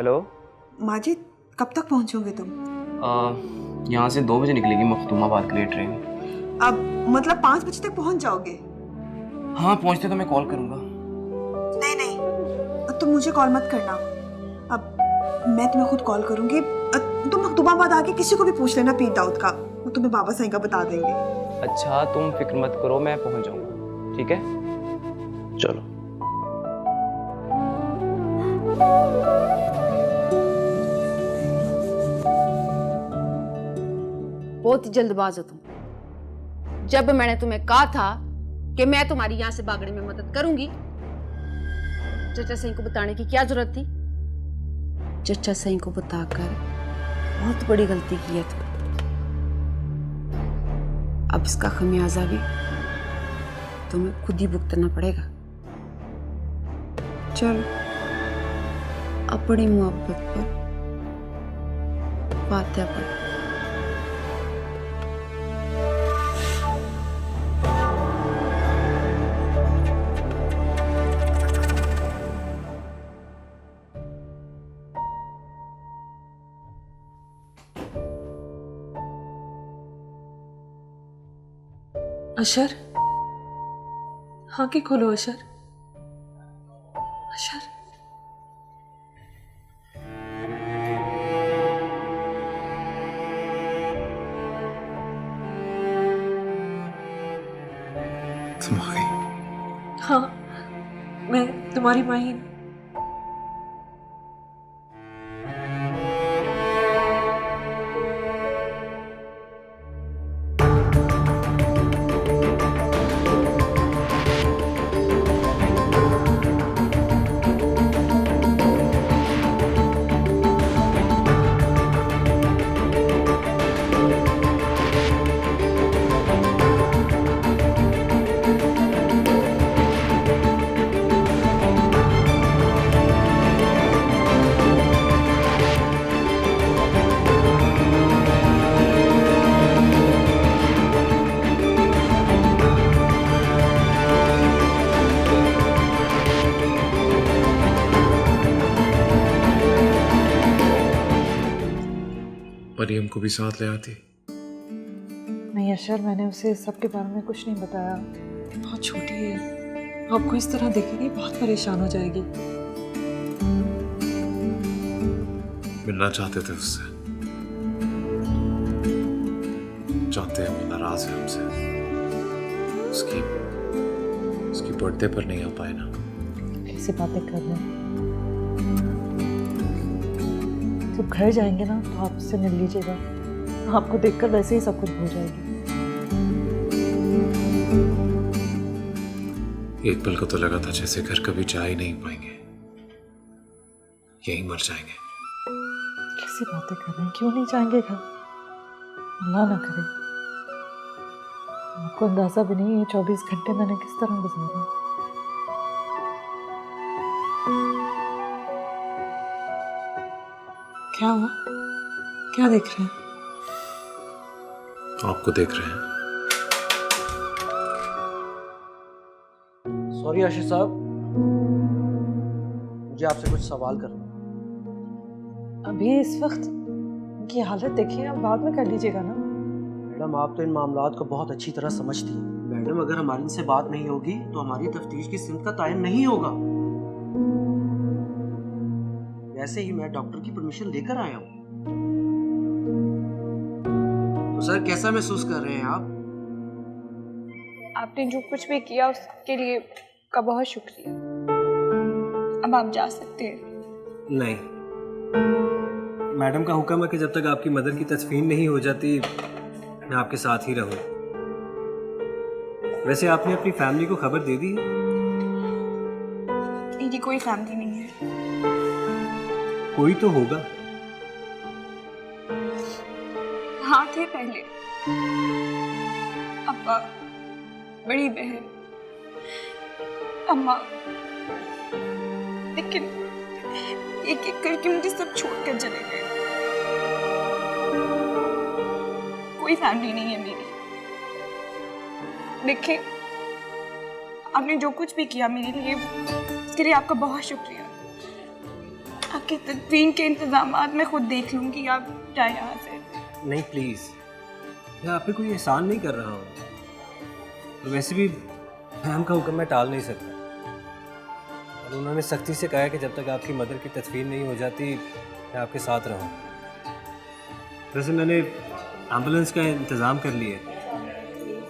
Hello Majid, कब तक पहुंचोगे तुम? यहाँ से 2 बजे निकलेगी मखदूमाबाद के लिए ट्रेन। अब मतलब 5 बजे तक पहुंच जाओगे? हाँ, पहुँचते तो मैं कॉल करूँगा। नहीं नहीं, अब तुम मुझे कॉल मत करना। अब मैं तुम्हें खुद कॉल करूंगी। तुम मखदूमाबाद आके किसी को भी पूछ लेना पीर दाऊद का, वो तुम्हें बाबा साईं का बता देंगे। अच्छा, तुम फिक्र मत करो, मैं पहुँच जाऊँगा। ठीक है, चलो। बहुत ही जल्दबाज हो तुम। जब मैंने तुम्हें कहा था कि मैं तुम्हारी यहां से भागने में मदद करूंगी, चचा सिंह को बताने की क्या जरूरत थी? चचा सिंह को बताकर बहुत बड़ी गलती की है तुम। अब इसका खमियाजा भी तुम्हें खुद ही भुगतना पड़ेगा। चल, अपनी मोहब्बत पर फातिहा पढ़। अशर, आंखें खोलो अशर। अशर, तुम आ गई? हाँ, मैं तुम्हारी माँ ही। मरियम को भी साथ ले आती। नहीं अशर, मैंने उसे सबके बारे में कुछ नहीं बताया। बहुत छोटी है, आपको इस तरह देखेगी बहुत परेशान हो जाएगी। मिलना चाहते थे उससे, चाहते हैं वो नाराज है हमसे। उसकी बर्थडे पर नहीं आ पाए ना। कैसी बातें कर रहे हैं? जब घर जाएंगे ना तो आप उससे मिल लीजिएगा। आपको देखकर वैसे ही सब कुछ भूल जाएगी। एक पल को तो लगा था जैसे घर कभी जा ही नहीं पाएंगे, यहीं मर जाएंगे। कैसी बातें कर रहे हैं? क्यों नहीं जाएंगे घर? अल्लाह ना करे। आपको अंदाजा भी नहीं है 24 घंटे मैंने किस तरह गुजारे। क्या हुआ? क्या देख रहे हैं? आपको देख रहे हैं। सॉरी आशिफ साहब, मुझे आपसे कुछ सवाल करना। अभी इस वक्त उनकी हालत देखिए, आप बाद में कर लीजिएगा ना। मैडम, आप तो इन मामलात को बहुत अच्छी तरह समझती हैं। मैडम, अगर हमारी इनसे बात नहीं होगी तो हमारी तफ्तीश की सिमत का तायन नहीं होगा। वैसे ही मैं डॉक्टर की परमिशन लेकर आया हूँ। तो सर, कैसा महसूस कर रहे हैं आप? आपने जो कुछ भी किया उसके लिए का बहुत शुक्रिया। अब आप जा सकते हैं। नहीं, मैडम का हुक्म है कि जब तक आपकी मदर की तस्फीन नहीं हो जाती मैं आपके साथ ही रहूं। वैसे आपने अपनी फैमिली को खबर दे दी? मेरी कोई फैमिली नहीं है। कोई तो होगा। हाँ, थे पहले। अब्बा, बड़ी बहन, अम्मा, लेकिन एक एक करके मुझे सब छोड़कर चले गए। कोई फैमिली नहीं है मेरी। देखिए, आपने जो कुछ भी किया मेरे लिए, उसके लिए आपका बहुत शुक्रिया। आपकी तदफीन के इंतजाम मैं खुद देख लूँगी, आप जाए यहाँ से। नहीं प्लीज़, मैं आप पे कोई एहसान नहीं कर रहा हूँ। और वैसे भी मैम का हुक्म मैं टाल नहीं सकता, और उन्होंने सख्ती से कहा है कि जब तक आपकी मदर की तदफीन नहीं हो जाती मैं आपके साथ रहूँ। वैसे मैंने एम्बुलेंस का इंतज़ाम कर लिया है,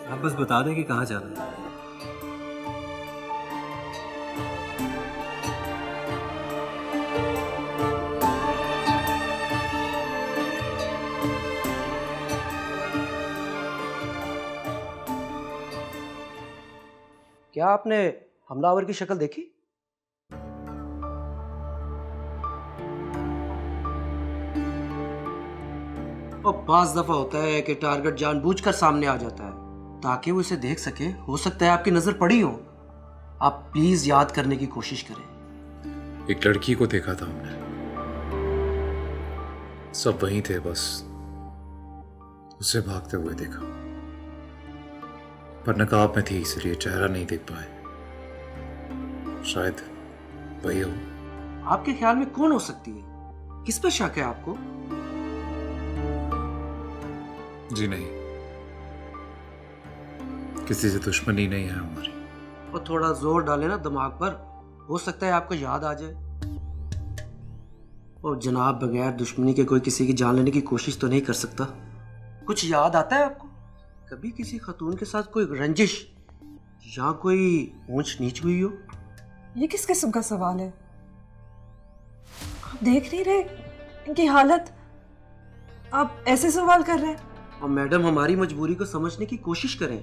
आप बस बता दें कि कहाँ जाना है। क्या आपने हमलावर की शक्ल देखी? और 5 दफा होता है कि टारगेट जानबूझकर सामने आ जाता है ताकि वो इसे देख सके। हो सकता है आपकी नजर पड़ी हो। आप प्लीज याद करने की कोशिश करें। एक लड़की को देखा था हमने, सब वहीं थे, बस उसे भागते हुए देखा, पर नकाब में थी इसलिए चेहरा नहीं देख पाए। शायद वही हो। आपके ख्याल में कौन हो सकती है? किस पर शक है आपको? जी नहीं, किसी से दुश्मनी नहीं है हमारी। और थोड़ा जोर डाले ना दिमाग पर, हो सकता है आपको याद आ जाए। और जनाब, बगैर दुश्मनी के कोई किसी की जान लेने की कोशिश तो नहीं कर सकता। कुछ याद आता है आपको? कभी किसी खातून के साथ कोई रंजिश या कोई ऊंच नीच हुई हो? ये किस किस्म का सवाल है? आप देख नहीं रहे इनकी हालत, आप ऐसे सवाल कर रहे हैं? और मैडम, हमारी मजबूरी को समझने की कोशिश करें।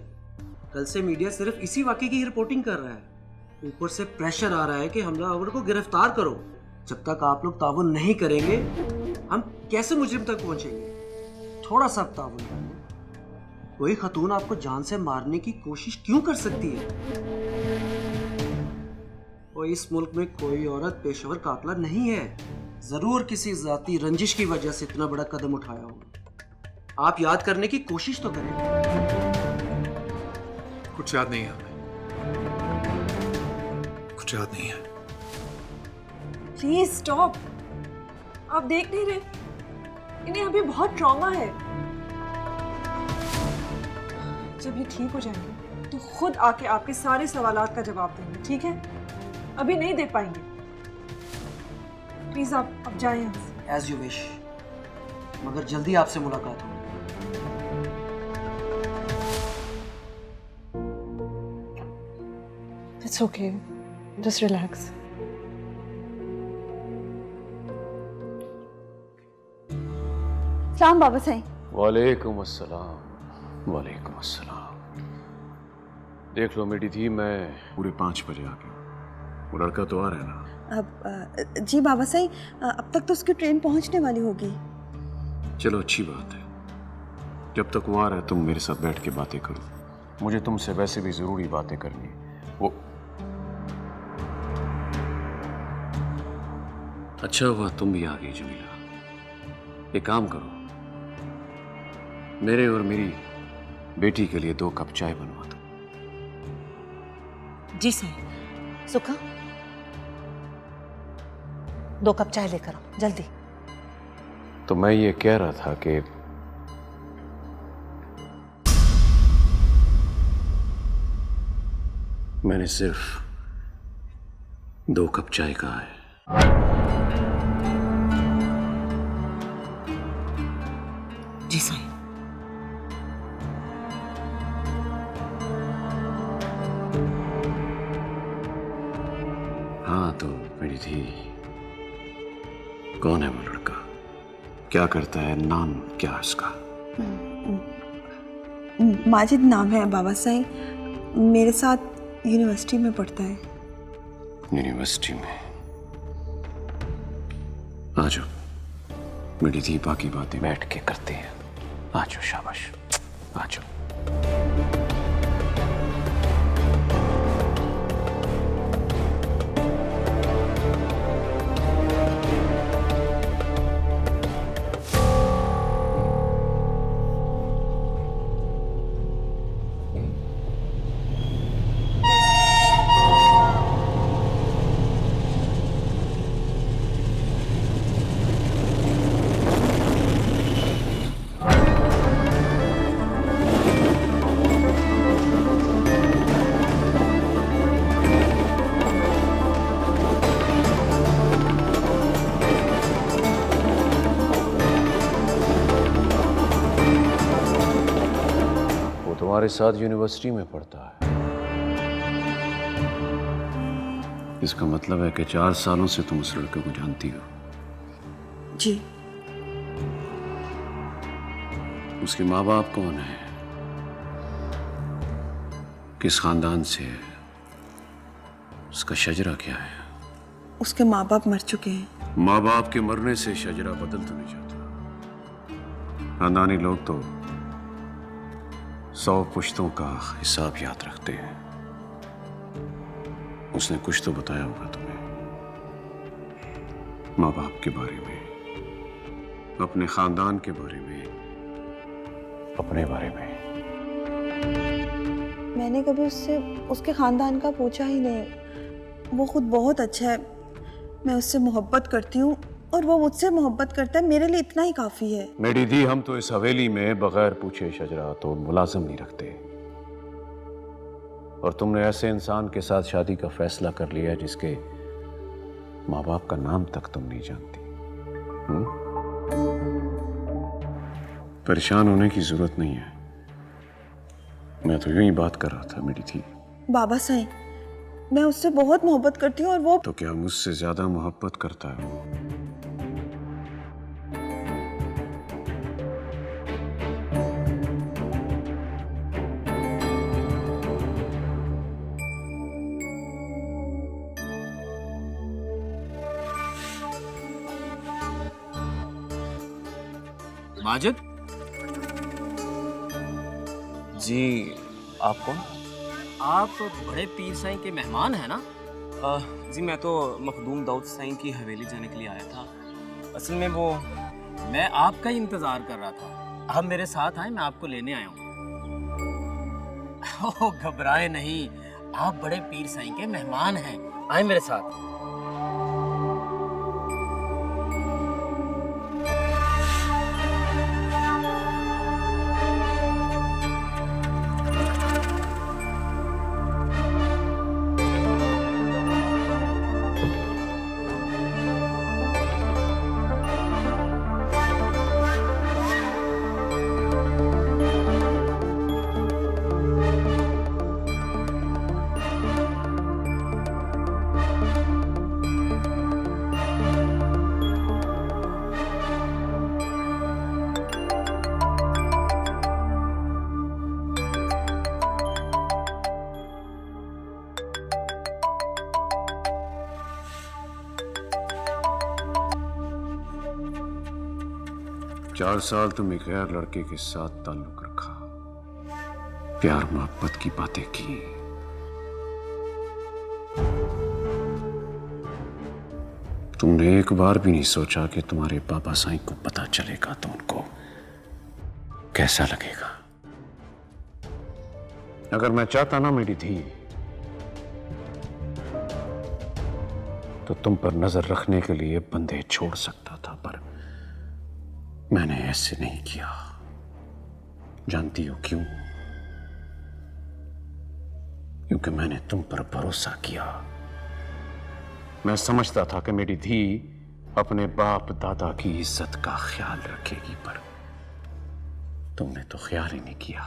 कल से मीडिया सिर्फ इसी वाकये की रिपोर्टिंग कर रहा है। ऊपर से प्रेशर आ रहा है कि हमलावर को गिरफ्तार करो। जब तक आप लोग ताउन नहीं करेंगे, हम कैसे मुजरिम तक पहुंचेंगे? थोड़ा सा ताउन करें। कोई खातून आपको जान से मारने की कोशिश क्यों कर सकती है? और इस मुल्क में कोई औरत पेशेवर कातला नहीं है। जरूर किसी जाती रंजिश की वजह से इतना बड़ा कदम उठाया होगा। आप याद करने की कोशिश तो करें। कुछ याद नहीं है हमें, कुछ याद नहीं है। Please stop. आप देख नहीं रहे इन्हें अभी बहुत ट्रॉमा है। जब ये ठीक हो जाएंगे तो खुद आके आपके सारे सवालात का जवाब देंगे, ठीक है? अभी नहीं दे पाएंगे। प्लीज आप जाएं यहाँ से। एज यू विश, मगर जल्दी आपसे मुलाकात होगी। It's okay, just relax. सलाम बाबा साईं। वालेकुम अस्सलाम। वालेकुम अस्सलाम। देख लो मेरी थी, मैं पूरे 5 बजे आ गया। वो लड़का तो आ रहा है ना? अब जी बाबा साईं, अब तक तो उसकी ट्रेन पहुंचने वाली होगी। चलो अच्छी बात है। जब तक वो आ रहा है तुम मेरे साथ बैठ के बातें करो। मुझे तुमसे वैसे भी जरूरी बातें करनी है। वो अच्छा हुआ तुम भी आ गई जमीला। एक काम करो, मेरे और मेरी बेटी के लिए 2 कप चाय बनवा दो। जी सही। सुखा, 2 कप चाय लेकर आओ जल्दी। तो मैं ये कह रहा था कि मैंने सिर्फ 2 कप चाय कहा है। जी सही। हाँ तो मेरी थी, कौन है वो लड़का? क्या करता है? नाम क्या है उसका? माजिद नाम है बाबा साईं। मेरे साथ यूनिवर्सिटी में पढ़ता है। यूनिवर्सिटी में? आ जाओ मेरी थी, बाकी बातें बैठ के करते हैं। आ जाओ, शाबाश, आ जाओ। तुम्हारे साथ यूनिवर्सिटी में पढ़ता है। इसका मतलब है कि 4 सालों से तुम उस लड़के को जानती हो। जी। उसके माँ बाप कौन है? किस खानदान से है? उसका शजरा क्या है? उसके माँ बाप मर चुके हैं। माँ बाप के मरने से शजरा बदल तो नहीं जाता। खानदानी लोग तो 100 पुश्तों का हिसाब याद रखते हैं। उसने कुछ तो बताया होगा तुम्हें, माँ बाप के बारे में, अपने खानदान के बारे में, अपने बारे में। मैंने कभी उससे उसके खानदान का पूछा ही नहीं। वो खुद बहुत अच्छा है। मैं उससे मोहब्बत करती हूँ और वो मुझसे मोहब्बत करता है। मेरे लिए इतना ही काफ़ी है। मेरी दी, हम तो इस हवेली में बगैर पूछे शजरा तो मुलाजिम नहीं रखते। और तुमने ऐसे इंसान के साथ शादी का फैसला कर लिया जिसके माँ बाप का नाम तक तुम नहीं जानती। परेशान होने की जरूरत नहीं है। मैं तो यूं ही बात कर रहा था मेरी थी। बाबा साईं, मैं उससे बहुत मोहब्बत करती हूँ और वो तो क्या मुझसे ज्यादा मोहब्बत करता है वो? माजिद? जी, आप कौन? आप बड़े पीर साईं के मेहमान हैं ना? जी, मैं तो मखदूम दाऊद साईं की हवेली जाने के लिए आया था। असल में वो मैं आपका ही इंतजार कर रहा था। आप मेरे साथ आए, मैं आपको लेने आया हूँ। ओह, घबराए नहीं, आप बड़े पीर साईं के मेहमान हैं। आए मेरे साथ। चार साल तुम एक गैर लड़के के साथ ताल्लुक रखा, प्यार मोहब्बत की बातें की। तुमने एक बार भी नहीं सोचा कि तुम्हारे बाबा साईं को पता चलेगा तो उनको कैसा लगेगा। अगर मैं चाहता ना मेरी थी तो तुम पर नजर रखने के लिए बंदे छोड़ सकता था, पर मैंने ऐसे नहीं किया। जानती हो क्यों? क्योंकि मैंने तुम पर भरोसा किया। मैं समझता था कि मेरी धी अपने बाप दादा की इज्जत का ख्याल रखेगी, पर तुमने तो ख्याल ही नहीं किया।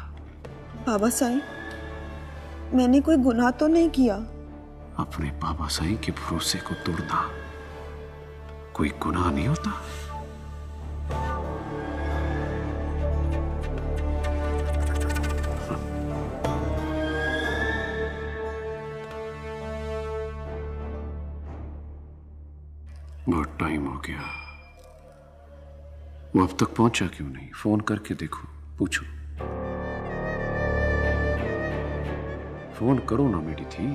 बाबा साईं, मैंने कोई गुनाह तो नहीं किया। अपने बाबा साईं के भरोसे को तोड़ना कोई गुनाह नहीं होता। बहुत टाइम हो गया, वो अब तक पहुंचा क्यों नहीं? फोन करके देखो, पूछो। फोन करो ना मेरी थी,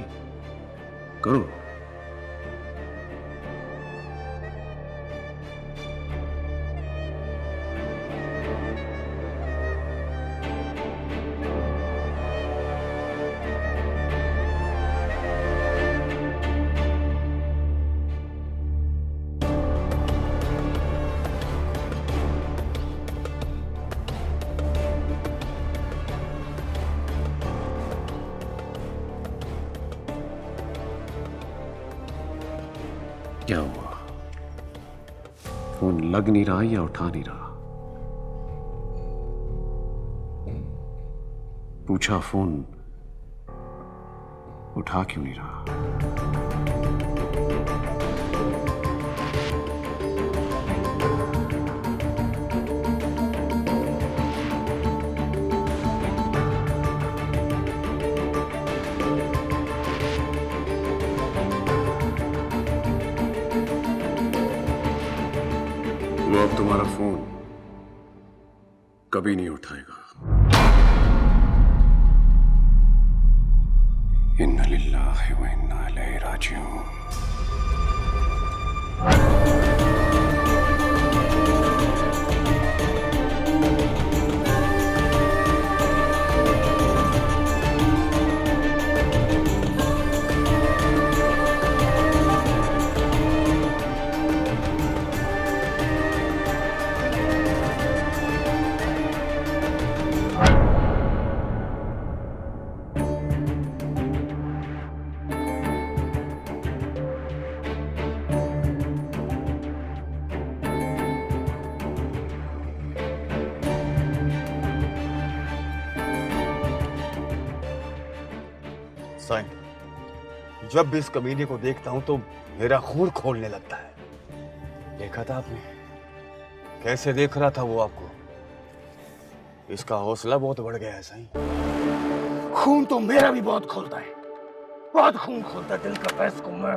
करो। क्या हुआ? फोन लग नहीं रहा या उठा नहीं रहा? पूछा फोन उठा क्यों नहीं रहा? वो अब तुम्हारा फोन कभी नहीं उठाएगा। इन्ना लिल्लाहि व इन्ना इलैहि राजिऊन। साईं, जब भी इस कमीने को देखता हूं तो मेरा खून खोलने लगता है। देखा था आपने कैसे देख रहा था वो आपको? इसका हौसला बहुत बढ़ गया है साईं। खून तो मेरा भी बहुत खोलता है, बहुत खून खोलता है। दिल का बहस को मैं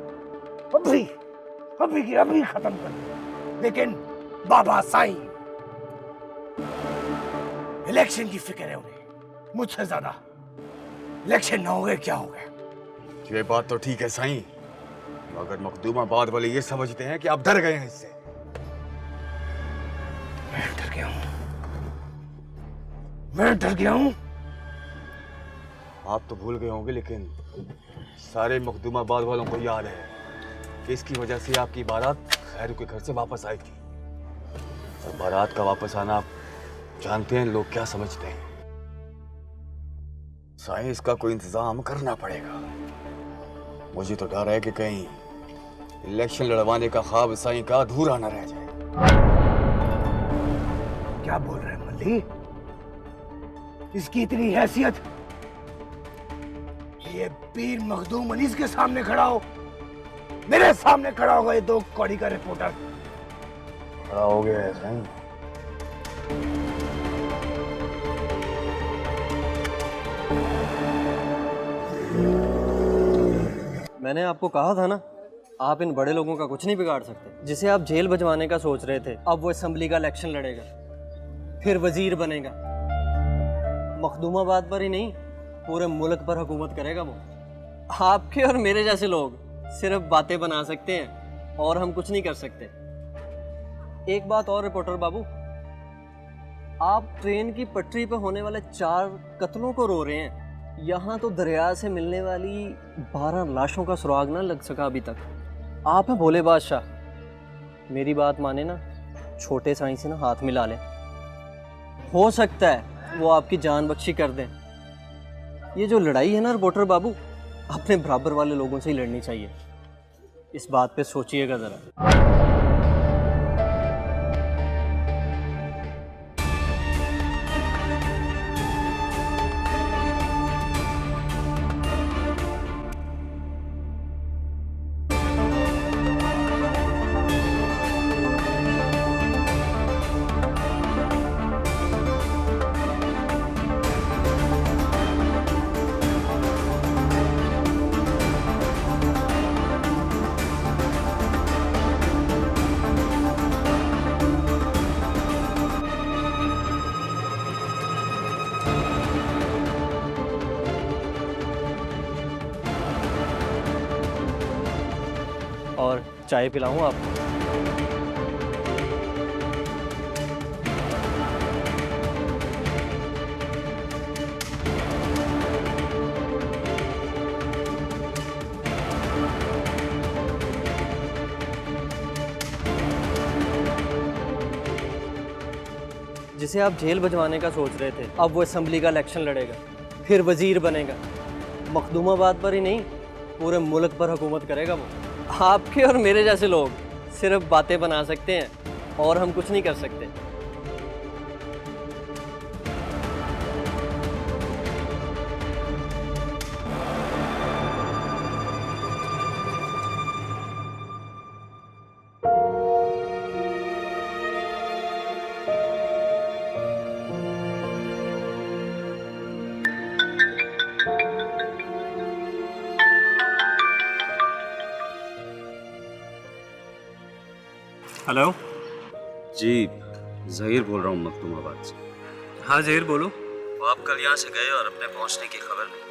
अभी की अभी खत्म कर दूं। लेकिन बाबा साईं, इलेक्शन की फिक्र है उन्हें मुझसे ज्यादा। इलेक्शन ना हो गए क्या हो गया? ये बात तो ठीक है साईं, मगर मखदूमाबाद वाले ये समझते हैं कि आप डर गए हैं इससे। मैं डर गया हूं, मैं डर गया हूं। आप तो भूल गए होंगे, लेकिन सारे मखदूमाबाद वालों को याद है कि इसकी वजह से आपकी बारात खैरू के घर से वापस आई थी। और बारात का वापस आना आप जानते हैं लोग क्या समझते हैं। साईं, इसका कोई इंतजाम करना पड़ेगा। मुझे तो डर है कि कहीं इलेक्शन लड़वाने का ख्वाब साईं का अधूरा न रह जाए। क्या बोल रहे हैं मल्ली? इसकी इतनी हैसियत, ये पीर मखदूम अनीस के सामने खड़ा हो, मेरे सामने खड़ा होगा ये दो कौड़ी का रिपोर्टर खड़ा हो गया है साईं। मैंने आपको कहा था ना, आप इन बड़े लोगों का कुछ नहीं बिगाड़ सकते। जिसे आप जेल भिजवाने का सोच रहे थे, अब वो असेंबली का इलेक्शन लड़ेगा, फिर वजीर बनेगा। मखदूमाबाद पर ही नहीं, पूरे मुल्क पर हुकूमत करेगा वो। आपके और मेरे जैसे लोग सिर्फ बातें बना सकते हैं और हम कुछ नहीं कर सकते। एक बात और रिपोर्टर बाबू, आप ट्रेन की पटरी पर होने वाले 4 कत्लों को रो रहे हैं। यहाँ तो दरिया से मिलने वाली 12 लाशों का सुराग ना लग सका अभी तक। आप हैं भोले बादशाह, मेरी बात माने ना, छोटे साईं से ना हाथ मिला लें। हो सकता है वो आपकी जान बख्शी कर दें। ये जो लड़ाई है ना रिपोर्टर बाबू, अपने बराबर वाले लोगों से ही लड़नी चाहिए। इस बात पे सोचिएगा ज़रा। और चाय पिलाऊं आपको? जिसे आप जेल भिजवाने का सोच रहे थे, अब वो असेंबली का इलेक्शन लड़ेगा, फिर वजीर बनेगा। मखदूमाबाद पर ही नहीं, पूरे मुल्क पर हुकूमत करेगा वो। आपके और मेरे जैसे लोग सिर्फ बातें बना सकते हैं और हम कुछ नहीं कर सकते। हेलो जी, जहीर बोल रहा हूँ मखदूमाबाद से। हाँ जहीर बोलो। वो आप कल यहाँ से गए और अपने पहुँचने की खबर नहीं।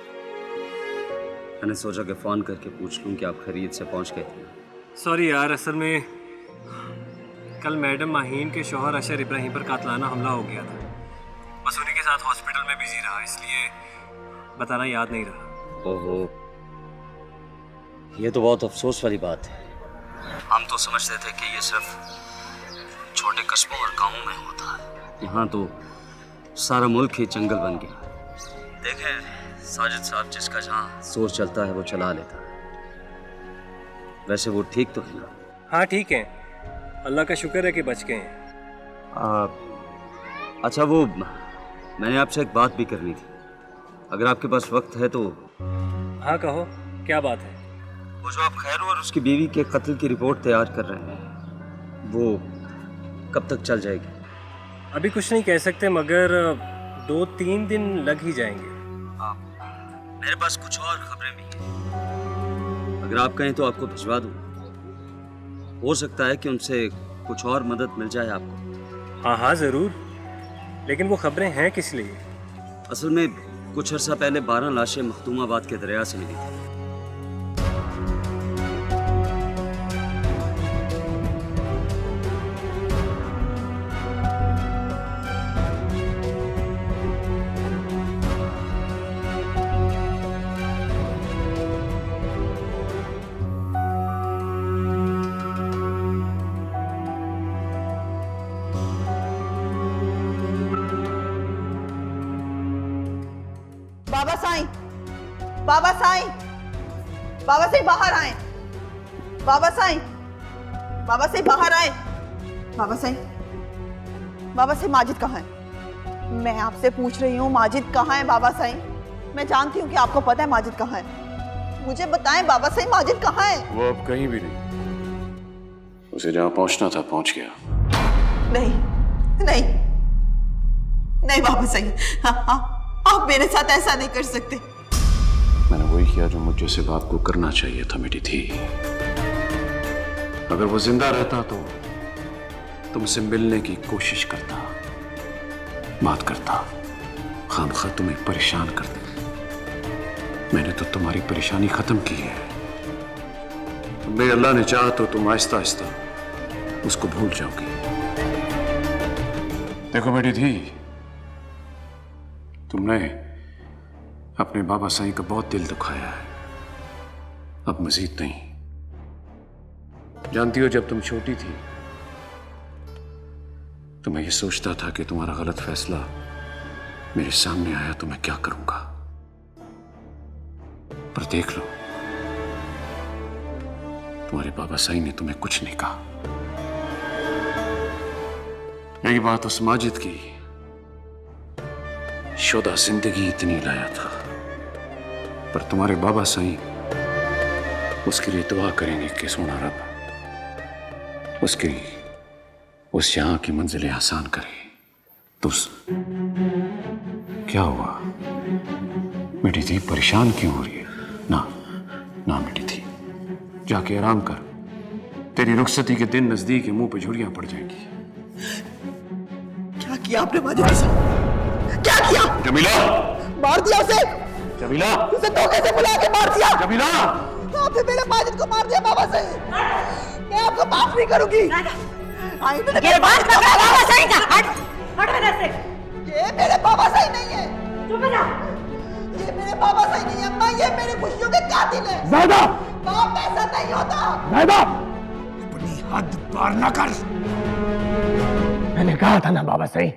मैंने सोचा कि फ़ोन करके पूछ लूँ कि आप खैरियत से पहुँच गए थे। सॉरी यार, असल में कल मैडम माहीन के शौहर अशर इब्राहिम पर कातलाना हमला हो गया था। बस उन्हीं के साथ हॉस्पिटल में बिजी रहा, इसलिए बताना याद नहीं रहा। ओहो, ये तो बहुत अफसोस वाली बात है। हम तो समझते थे कि ये सिर्फ छोटे कस्बों और गांवों में होता है, यहाँ तो सारा मुल्क ही जंगल बन गया। देखें साजिद साहब, जिसका जहाँ जोर चलता है वो चला लेता है। वैसे वो ठीक तो है ना? हाँ ठीक है, अल्लाह का शुक्र है कि बच गए हैं। अच्छा, वो मैंने आपसे एक बात भी करनी थी, अगर आपके पास वक्त है तो। हाँ कहो, क्या बात है? वो जो आप खैरू और उसकी बीवी के कत्ल की रिपोर्ट तैयार कर रहे हैं, वो कब तक चल जाएगी? अभी कुछ नहीं कह सकते, मगर 2-3 दिन लग ही जाएंगे। मेरे पास कुछ और खबरें भी हैं, अगर आप कहें तो आपको भिजवा दूं। हो सकता है कि उनसे कुछ और मदद मिल जाए आपको। हाँ हाँ ज़रूर, लेकिन वो खबरें हैं किस लिए? असल में कुछ अर्सा पहले 12 लाशें मखदूमाबाद के दरिया से मिली थी। बाबा साईं, बाबा साईं, बाबा साईं बाहर आए। बाबा साईं, बाबा साईं बाहर आए। बाबा साईं, बाबा साईं माजिद कहाँ है? मैं आपसे पूछ रही हूँ माजिद कहाँ है बाबा साईं? मैं जानती हूँ कि आपको पता है माजिद कहाँ है, मुझे बताएं बाबा साईं माजिद कहाँ है? वो अब कहीं भी नहीं, उसे जहाँ पहुंचना था पहुंच गया। नहीं नहीं नहीं बाबा साईं, हाँ, आप मेरे साथ ऐसा नहीं कर सकते। मैंने वही किया जो मुझ जैसे बाप को करना चाहिए था मेरी थी। अगर वो जिंदा रहता तो तुमसे मिलने की कोशिश करता, बात करता, खामखा तुम्हें परेशान करता। मैंने तो तुम्हारी परेशानी खत्म की है। बे अल्लाह ने चाहा तो तुम आहिस्ता आहिस्ता उसको भूल जाओगी। देखो बेटी थी, तुमने अपने बाबा साईं का बहुत दिल दुखाया है, अब मजीद नहीं। जानती हो, जब तुम छोटी थी तो मैं ये सोचता था कि तुम्हारा गलत फैसला मेरे सामने आया तो मैं क्या करूंगा, पर देख लो, तुम्हारे बाबा साईं ने तुम्हें कुछ नहीं कहा। यही बात उस माजिद की शुदा जिंदगी इतनी लाया था, पर तुम्हारे बाबा साईं उसके लिए दुआ करेंगे कि सोना रब उसकी उस यहाँ की मंजिलें आसान करे। तो क्या हुआ बेटी थी, परेशान क्यों हो रही है? ना ना बेटी थी, जाके आराम कर, तेरी रुखसती के दिन नजदीक है, मुंह पे झुर्रियां पड़ जाएंगी। क्या किया आपने माजिद के साथ? क्या किया? जमीला, मार दिया उसे। जमीला, उसे धोखे से बुला के मार दिया। जमीला, आपने मेरे माजिद को मार दिया बाबा साईं, मैं आपको माफ नहीं करूंगी। ये बात कर रहा है बाबा साईं का, हट इधर से। ये मेरे बाबा साईं नहीं है। चुप हो जा। ये मेरे बाबा साईं नहीं है, अम्मा, ये मेरी खुशियों के कातिल है। ज़ायदा, बाप ऐसा नहीं होता। ज़ायदा, अपनी हद पार न कर। मैंने कहा था ना बाबा साईं,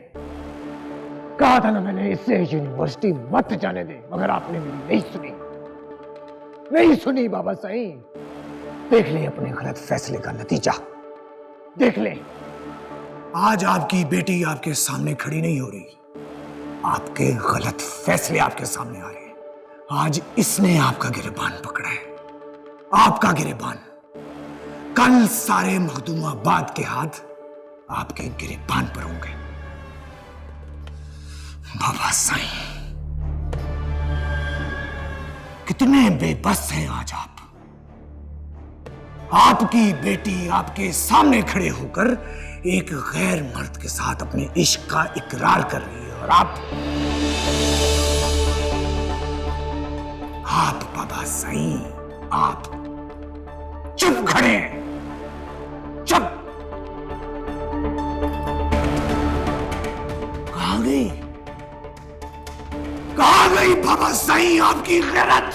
कहा था ना मैंने, इससे यूनिवर्सिटी मत जाने दे, मगर आपने मेरी नहीं सुनी, नहीं सुनी बाबा साईं। देख ले अपने गलत फैसले का नतीजा, देख ले। आज आपकी बेटी आपके सामने खड़ी नहीं हो रही, आपके गलत फैसले आपके सामने आ रहे हैं। आज इसने आपका गिरबान पकड़ा है, आपका गिरबान। कल सारे मखदूमाबाद के हाथ आपके गिरबान पर होंगे। बाबा साईं, कितने बेबस हैं आज आप। आपकी बेटी आपके सामने खड़े होकर एक गैर मर्द के साथ अपने इश्क का इकरार कर रही है, और आप बाबा साईं, आप चुप खड़े हैं, चुप। कहां गई बाबा साईं आपकी गैरत?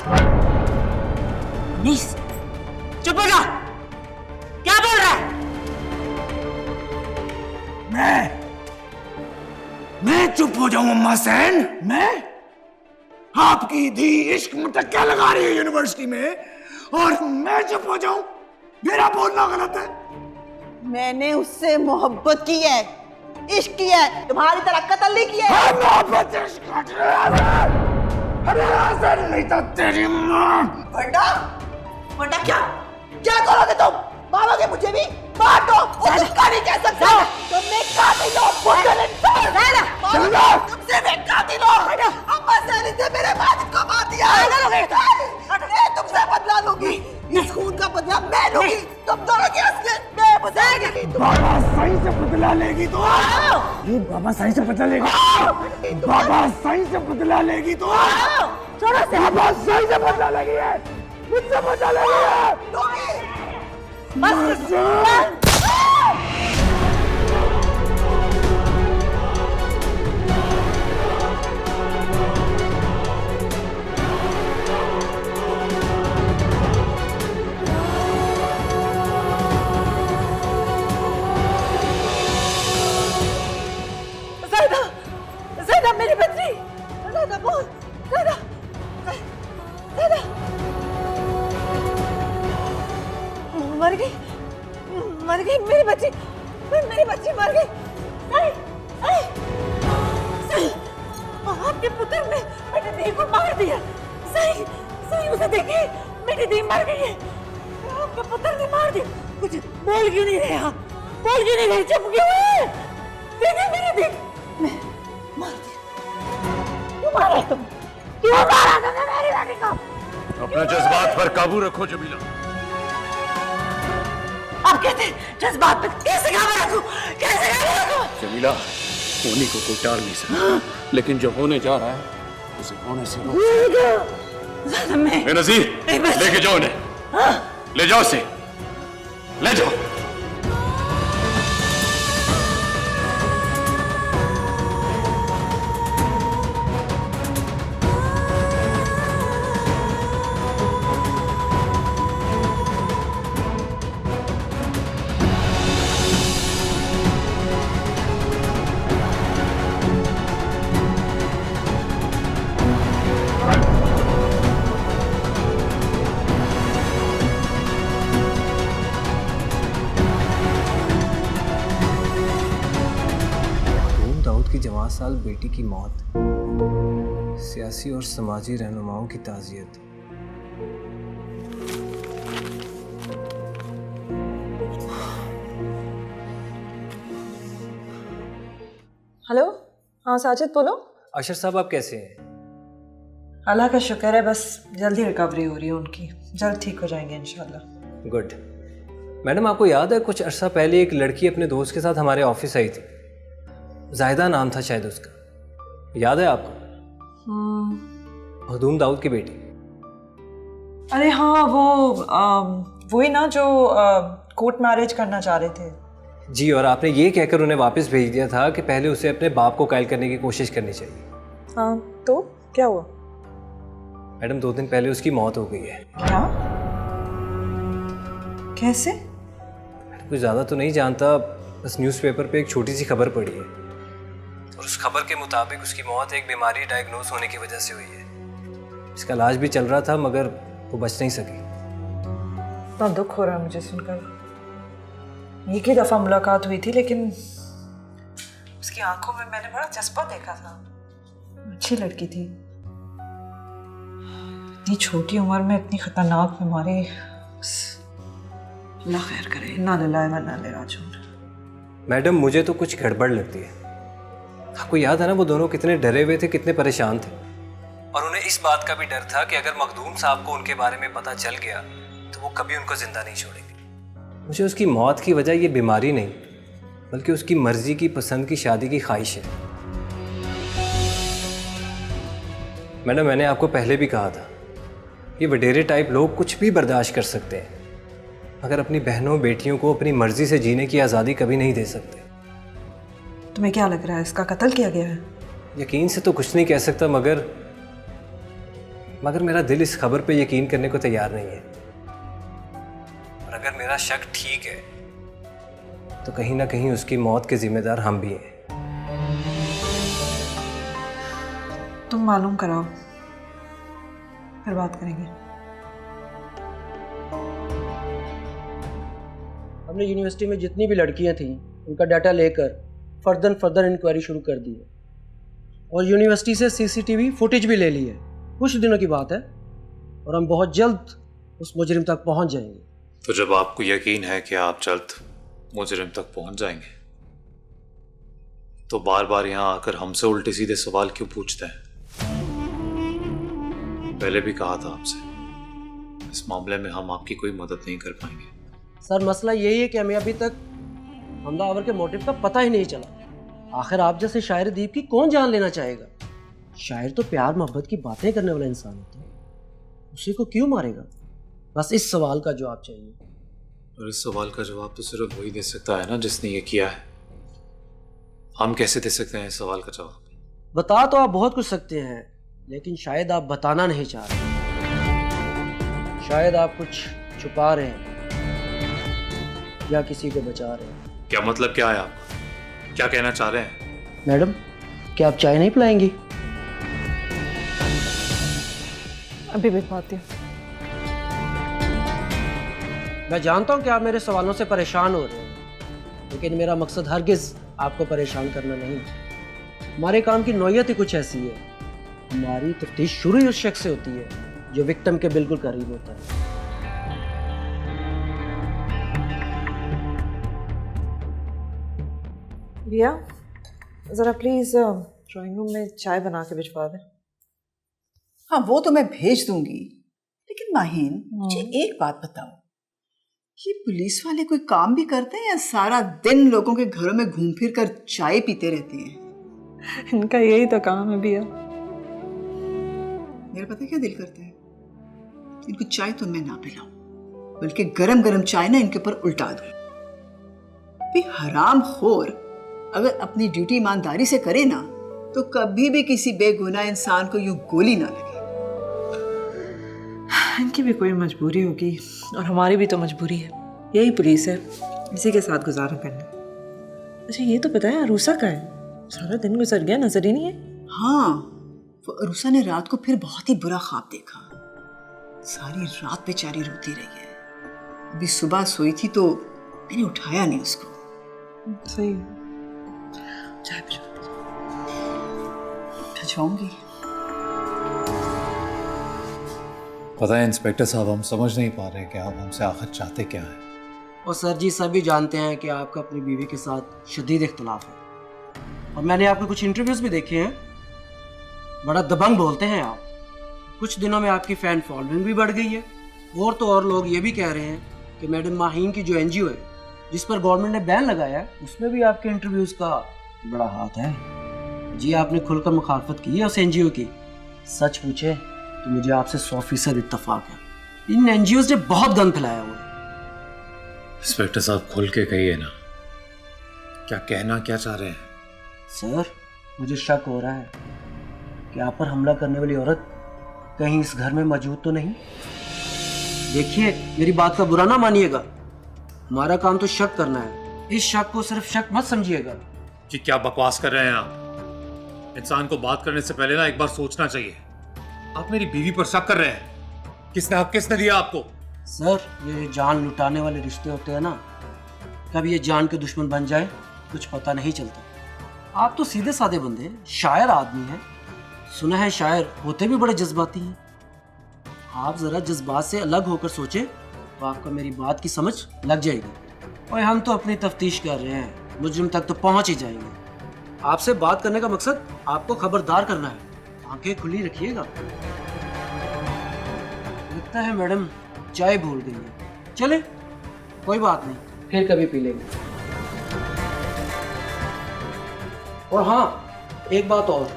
नीस, चुप हो जा। क्या बोल रहा है? मैं चुप हो जाऊं अम्मा सैन? मैं? आपकी धी इश्क मुटक्का लगा रही है यूनिवर्सिटी में और मैं चुप हो जाऊं? मेरा बोलना गलत है? मैंने उससे मोहब्बत की है, इश्क किया है, तुम्हारी तरह कत्ल नहीं किया है। मोहब्बत इश्क नहीं तो तेरी मां। वरना क्या करोगे तुम? मारोगे मुझे भी? मार दो, उसका नहीं कह सकता। तुम एक कातिल हो, बुज़दिल इंसान। तुमसे मैं कातिल हूं। अम्मा सैनी से मेरे वालिद को मार दिया। मैं तुमसे बदला लूंगी, इस खून का बदला मैं लूंगी। तुम दोनों की असलियत मैं बताऊंगी। बाबा साईं से बदला लेगी तो? ये बाबा साईं से बदला लेगी? बाबा साईं से बदला लेगी तो? बाबा साईं से बदला लेगी है, मुझसे बदला लेगी है। ज़ैदा मेरी बच्ची, ज़ैदा बोल, ज़ैदा मर गई मेरी बच्ची मर गई। सही आपके पुत्र ने मेरी धी को मार दिया। सही उसे देखिए, मेरी धी मर गई है, आपके पुत्र ने मार दिया। कुछ बोल क्यों नहीं रहे आप? बोल क्यों नहीं रहे? चुप क्यों है? देखिए मेरी धी मार दिया। क्यों मारा तुम? क्यों मारा तुमने मेरी बेटी को? अपने जज्बात पर काबू रखो जमीला। आप कहते जज्बात पे कैसे काबू रखूं? कैसे काबू रखूं? जमीला, होने को कोई टाल नहीं सकता, लेकिन जो होने जा रहा है उसे होने से रोक। नज़ीर, लेके जाओ उन्हें, ले जाओ उसे, ले जाओ। जवां साल बेटी की मौत, सियासी और समाजी रहनुमाओं की ताज़ियत। हेलो, हाँ साजिद बोलो। अशर साहब, आप कैसे हैं? अल्लाह का शुक्र है, बस जल्दी रिकवरी हो रही है उनकी, जल्द ठीक हो जाएंगे इंशाल्लाह। गुड। मैडम, आपको याद है कुछ अरसा पहले एक लड़की अपने दोस्त के साथ हमारे ऑफिस आई थी, जायदा नाम था शायद उसका, याद है आपको? मखदूम दाऊद की बेटी। अरे हाँ, वो ही ना जो कोर्ट मैरिज करना चाह रहे थे। जी, और आपने ये कहकर उन्हें वापस भेज दिया था कि पहले उसे अपने बाप को कायल करने की कोशिश करनी चाहिए। हाँ, तो क्या हुआ? मैडम, 2 दिन पहले उसकी मौत हो गई है। क्या? कैसे? कुछ ज़्यादा तो नहीं जानता, बस न्यूज़पेपर पे एक छोटी सी खबर पड़ी है और उस खबर के मुताबिक उसकी मौत एक बीमारी डायग्नोज होने की वजह से हुई है। इसका इलाज भी चल रहा था मगर वो बच नहीं सकी। इतना दुख हो रहा है मुझे सुनकर। एक ही दफ़ा मुलाकात हुई थी, लेकिन उसकी आंखों में मैंने बड़ा जज्बा देखा था। अच्छी लड़की थी। इतनी छोटी उम्र में इतनी खतरनाक बीमारी, अल्लाह खैर करे। इन्ना लिल्लाहि व इन्ना इलैहि राजिऊन। मैडम, मुझे तो कुछ गड़बड़ लगती है। आपको याद है ना वो दोनों कितने डरे हुए थे, कितने परेशान थे, और उन्हें इस बात का भी डर था कि अगर मखदूम साहब को उनके बारे में पता चल गया तो वो कभी उनको जिंदा नहीं छोड़ेंगे। मुझे उसकी मौत की वजह ये बीमारी नहीं बल्कि उसकी मर्जी की पसंद की शादी की ख्वाहिश है। मैडम, मैंने आपको पहले भी कहा था, ये वडेरे टाइप लोग कुछ भी बर्दाश्त कर सकते हैं मगर अपनी बहनों बेटियों को अपनी मर्जी से जीने की आज़ादी कभी नहीं दे सकते। तुम्हें क्या लग रहा है इसका कत्ल किया गया है? यकीन से तो कुछ नहीं कह सकता मगर मेरा दिल इस खबर पे यकीन करने को तैयार नहीं है। और अगर मेरा शक ठीक है तो कहीं ना कहीं उसकी मौत के जिम्मेदार हम भी हैं। तुम मालूम कराओ, फिर बात करेंगे। हमने यूनिवर्सिटी में जितनी भी लड़कियां थीं उनका डाटा लेकर फर्दर इंक्वायरी शुरू कर दी है और यूनिवर्सिटी से सीसीटीवी फुटेज भी ले ली है। कुछ दिनों की बात है और हम बहुत जल्द उस मुजरिम तक पहुंच जाएंगे। तो जब आपको यकीन है कि आप जल्द मुजरिम तक पहुंच जाएंगे तो बार बार यहाँ आकर हमसे उल्टे सीधे सवाल क्यों पूछते हैं? पहले भी कहा था आपसे, इस मामले में हम आपकी कोई मदद नहीं कर पाएंगे। सर, मसला यही है कि हमें अभी तक हमलावर के मोटिव का पता ही नहीं चला। आखिर आप जैसे शायर दीप की कौन जान लेना चाहेगा? शायर तो प्यार मोहब्बत की बातें करने वाला इंसान होता है, उसी को क्यों मारेगा? बस इस सवाल का जवाब चाहिए। और इस सवाल का जवाब तो सिर्फ वही दे सकता है ना जिसने ये किया है। हम कैसे दे सकते हैं इस सवाल का जवाब? बता तो आप बहुत कुछ सकते हैं लेकिन शायद आप बताना नहीं चाह रहे, शायद आप कुछ छुपा रहे हैं या किसी को बचा रहे हैं। क्या मतलब क्या है आपका? क्या कहना चाह रहे हैं? मैडम, क्या आप चाय नहीं पिलाएंगी? अभी बिठवाती हूँ। मैं जानता हूँ कि आप मेरे सवालों से परेशान हो रहे हैं लेकिन मेरा मकसद हरगिज आपको परेशान करना नहीं। हमारे काम की नौयत ही कुछ ऐसी है। हमारी तफ्तीश शुरू ही उस शख्स से होती है जो विक्टिम के बिल्कुल करीब होता है। रिया, जरा प्लीज ड्राइंग रूम में चाय बना के भिजवा दे। हाँ, वो तो मैं भेज दूंगी, लेकिन माहीन मुझे एक बात बताओ, ये पुलिस वाले कोई काम भी करते हैं या सारा दिन लोगों के घरों में घूम फिर कर चाय पीते रहते हैं? इनका यही तो काम है भैया। मेरा पता क्या दिल करता है, इनको चाय तो मैं ना पिलाऊं बल्कि गरम गरम चाय ना इनके ऊपर उल्टा दूं। भी हराम खोर अगर अपनी ड्यूटी ईमानदारी से करे ना तो कभी भी किसी बेगुनाह इंसान को यूं गोली ना लगे। इनकी भी कोई मजबूरी होगी और हमारी भी तो मजबूरी है, यही पुलिस है, इसी के साथ गुजारा करना। अच्छा ये तो पता है अरूसा का है, सारा दिन गुजर गया, नजर ही नहीं है। हाँ, वो अरूसा ने रात को फिर बहुत ही बुरा ख्वाब देखा, सारी रात बेचारी रोती रही है। अभी सुबह सोई थी तो मैंने उठाया नहीं उसको। सही चाय भिजवाऊंगी। पता है इंस्पेक्टर साहब, हम समझ नहीं पा रहे कि आप हमसे आखिर चाहते क्या हैं। और सर जी, सभी जानते हैं कि आपका अपनी बीवी के साथ शदीद इख्तलाफ है और मैंने आपके कुछ इंटरव्यूज भी देखे हैं। बड़ा दबंग बोलते हैं आप। कुछ दिनों में आपकी फैन फॉलोइंग भी बढ़ गई है और तो और लोग ये भी कह रहे हैं कि मैडम माहीन की जो एनजीओ है जिस पर गवर्नमेंट ने बैन लगाया है उसमें भी आपके इंटरव्यूज का बड़ा हाथ है। जी, आपने खुलकर मुखालफत की है उस एनजीओ की। सच पूछे तो मुझे आपसे 100% इत्तेफाक है, इन एनजीओज ने बहुत गंद फैलाया हुआ है। इंस्पेक्टर साहब, खुल के कहिए ना, क्या कहना क्या चाह रहे हैं? सर, मुझे शक हो रहा है कि आप पर हमला करने वाली औरत कहीं इस घर में मौजूद तो नहीं। देखिए, मेरी बात का बुरा ना मानिएगा, हमारा काम तो शक करना है, इस शक को सिर्फ शक मत समझिएगा। कि क्या बकवास कर रहे हैं आप? इंसान को बात करने से पहले ना एक बार सोचना चाहिए। आप मेरी बीवी पर शक कर रहे हैं? किसने हक किसने दिया आपको? सर, ये जान लुटाने वाले रिश्ते होते हैं ना, कब ये जान के दुश्मन बन जाए कुछ पता नहीं चलता। आप तो सीधे साधे बंदे हैं, शायर आदमी हैं। सुना है शायर होते भी बड़े जज्बाती हैं। आप जरा जज्बात से अलग होकर सोचे तो आपको मेरी बात की समझ लग जाएगी। और हम तो अपनी तफ्तीश कर रहे हैं, मुजरिम तक तो पहुंच ही जाएंगे। आपसे बात करने का मकसद आपको खबरदार करना है, आंखें खुली रखिएगा। लगता है मैडम चाय भूल गई है, चले कोई बात नहीं, फिर कभी पी लेंगे। और हाँ, एक बात और,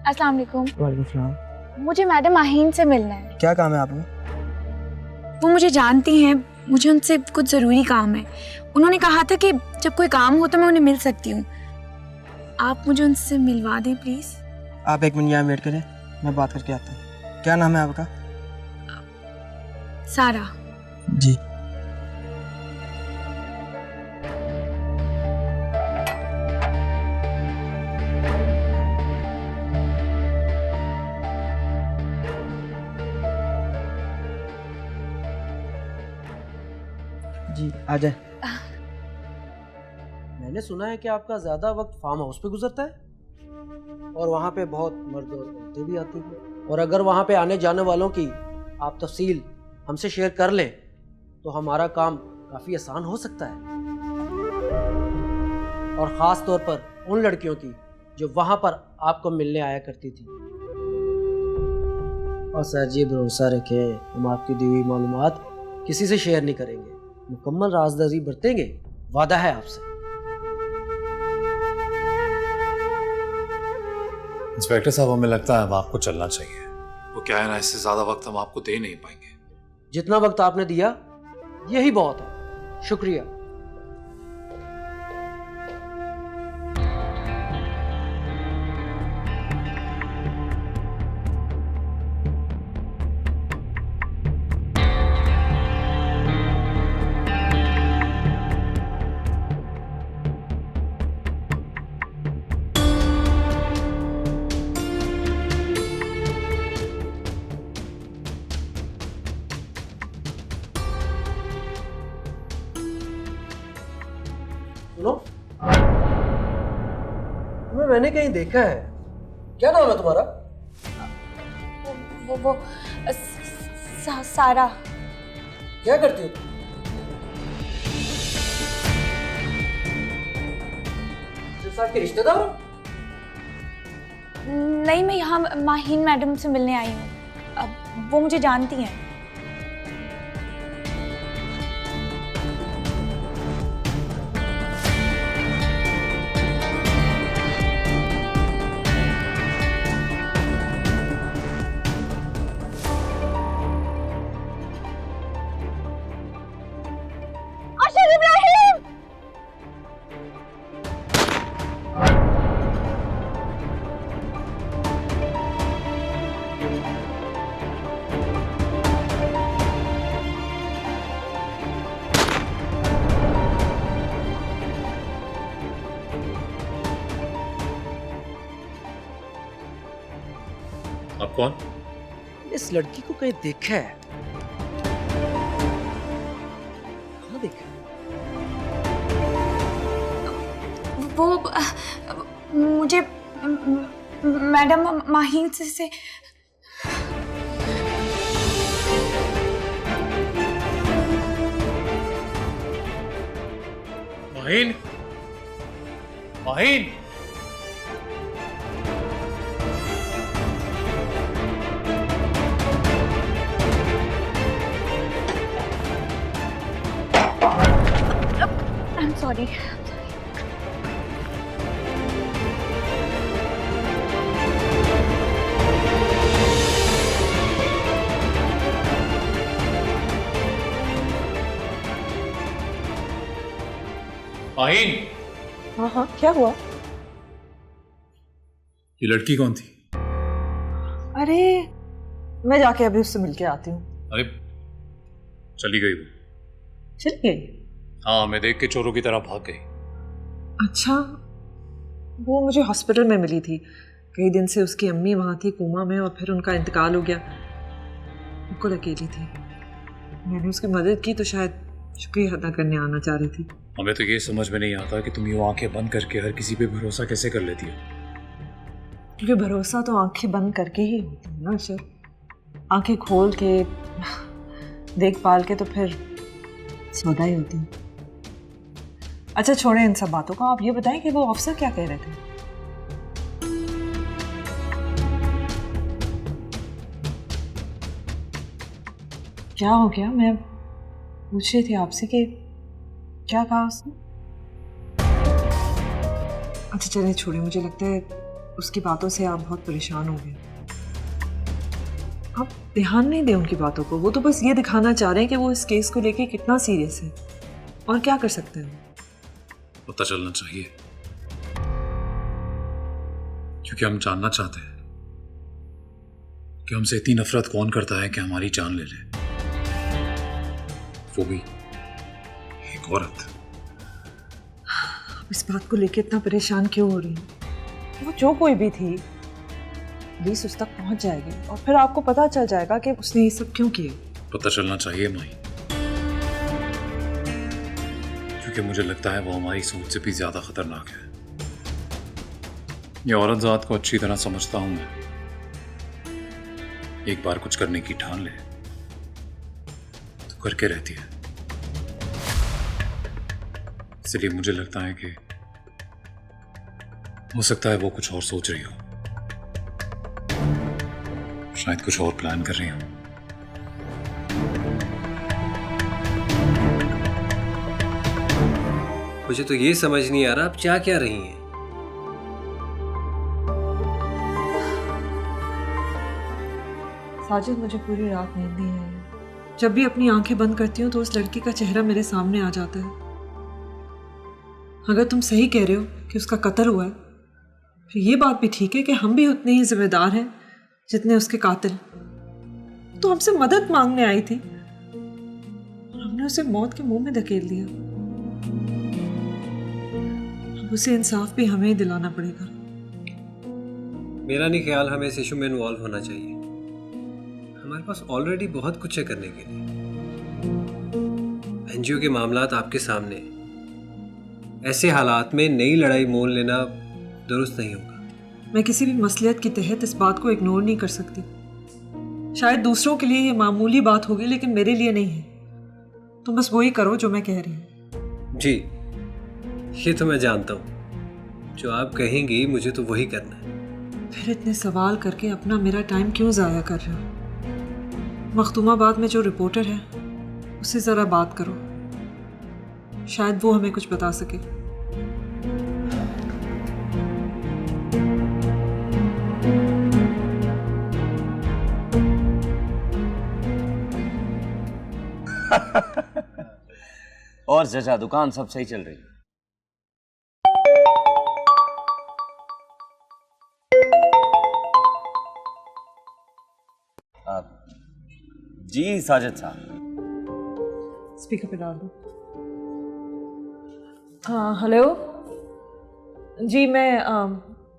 अस्सलाम वालेकुम। वालेकुम सलाम। मुझे मैडम माहीन से मिलना है। क्या काम है आपको? वो मुझे जानती हैं, मुझे उनसे कुछ ज़रूरी काम है। उन्होंने कहा था कि जब कोई काम हो तो मैं उन्हें मिल सकती हूँ। आप मुझे उनसे मिलवा दें प्लीज़। आप 1 मिनट यहाँ वेट करें, मैं बात करके आता हूँ। क्या नाम है आपका? सारा। जी। जी आ जाए। मैंने सुना है कि आपका ज्यादा वक्त फार्म हाउस पे गुजरता है और वहाँ पे बहुत मर्द और औरतें भी आती हैं, और अगर वहाँ पे आने जाने वालों की आप तफसील हमसे शेयर कर लें तो हमारा काम काफ़ी आसान हो सकता है, और ख़ास तौर पर उन लड़कियों की जो वहाँ पर आपको मिलने आया करती थी। और सर जी भरोसा रखें, हम आपकी दी हुई मालूमात किसी से शेयर नहीं करेंगे, मुकम्मल राजदारी बरतेंगे, वादा है आपसे। इंस्पेक्टर साहब, हमें लगता है हम आपको चलना चाहिए। वो क्या है ना, इससे ज्यादा वक्त हम आपको दे नहीं पाएंगे। जितना वक्त आपने दिया यही बहुत है, शुक्रिया। सुनो, तुम्हें मैंने कहीं देखा है। क्या नाम है तुम्हारा? वो सारा। क्या करती हो तुम? साहब के रिश्तेदार हो? नहीं, मैं यहाँ माहीन मैडम से मिलने आई हूँ। अब वो मुझे जानती हैं। आप कौन? इस लड़की को कहीं देखा है। कहाँ देखा है? वो मुझे मैडम माहीन से माहीन, माहीन, I'm sorry. माहीन, हाँ हाँ, क्या हुआ? ये लड़की कौन थी? अरे मैं जाके अभी उससे मिलके आती हूँ। अरे चली गई वो। चल गई? हाँ, मैं देख के चोरों की तरह भाग गई। अच्छा, वो मुझे हॉस्पिटल में मिली थी। कई दिन से उसकी अम्मी वहाँ थी कोमा में, और फिर उनका इंतकाल हो गया। बिल्कुल अकेली थी। मैंने उसकी मदद की तो शायद शुक्रिया अदा करने आना चाह रही थी। हमें तो ये समझ में नहीं आता कि तुम यूँ आंखें बंद करके हर किसी पे भरोसा कैसे कर लेती हो। क्योंकि भरोसा तो आंखें बंद करके ही होता है ना अशर। आंखें खोल के देखभाल के तो फिर सौदा ही होती है। अच्छा छोड़ें इन सब बातों को, आप ये बताएं कि वो अफसर क्या कह रहे थे? क्या हो गया? मैं पूछ रही थी आपसे कि क्या कहा उसने। अच्छा चलिए छोड़िए, मुझे लगता है उसकी बातों से आप बहुत परेशान हो गए। आप ध्यान नहीं दें उनकी बातों को, वो तो बस ये दिखाना चाह रहे हैं कि वो इस केस को लेके कितना सीरियस है। और क्या कर सकते हैं? पता चलना चाहिए, क्योंकि हम जानना चाहते हैं कि हमसे इतनी नफरत कौन करता है कि हमारी जान ले ले, वो भी एक औरत। इस बात को लेके इतना परेशान क्यों हो रही है? वो जो कोई भी थी पुलिस उस तक पहुंच जाएगी और फिर आपको पता चल जाएगा कि उसने ये सब क्यों किया। पता चलना चाहिए माई, क्योंकि मुझे लगता है वो हमारी सोच से भी ज्यादा खतरनाक है। ये औरत जात को अच्छी तरह समझता हूं मैं। एक बार कुछ करने की ठान ले तो करके रहती है। इसलिए मुझे लगता है कि हो सकता है वो कुछ और सोच रही हो, शायद कुछ और प्लान कर रही हो। मुझे तो ये समझ नहीं आ रहा आप चाह क्या रही हैं। साजिद, मुझे पूरी रात नींद नहीं आई। जब भी अपनी आंखें बंद करती हूँ तो उस लड़की का चेहरा मेरे सामने आ जाता है। अगर तुम सही कह रहे हो कि उसका कत्ल हुआ है, फिर ये बात भी ठीक है कि हम भी उतने ही जिम्मेदार हैं जितने उसके कातिल। तो हमसे मदद मांगने आई थी और हमने उसे मौत के मुंह में धकेल दिया। अब उसे इंसाफ भी हमें ही दिलाना पड़ेगा। मेरा नहीं ख्याल हमें इस इशू में इन्वॉल्व होना चाहिए। हमारे पास ऑलरेडी बहुत कुछ है करने के लिए। एनजीओ के मामलात आपके सामने, ऐसे हालात में नई लड़ाई मोल लेना दुरुस्त नहीं होगा। मैं किसी भी मसलियत के तहत इस बात को इग्नोर नहीं कर सकती। शायद दूसरों के लिए ये मामूली बात होगी, लेकिन मेरे लिए नहीं है। तुम बस वही करो जो मैं कह रही हूँ। जी, ये तो मैं जानता हूँ। जो आप कहेंगी मुझे तो वही करना है। फिर इतने सवाल करके अपना मेरा टाइम क्यों ज़ाया कर रहे हो? मखदूमाबाद में जो रिपोर्टर है उससे ज़रा बात करो, शायद वो हमें कुछ बता सके। और जजा, दुकान सब सही चल रही है? जी साजिद साहब। स्पीकर पे डाल दो। हाँ हेलो जी, मैं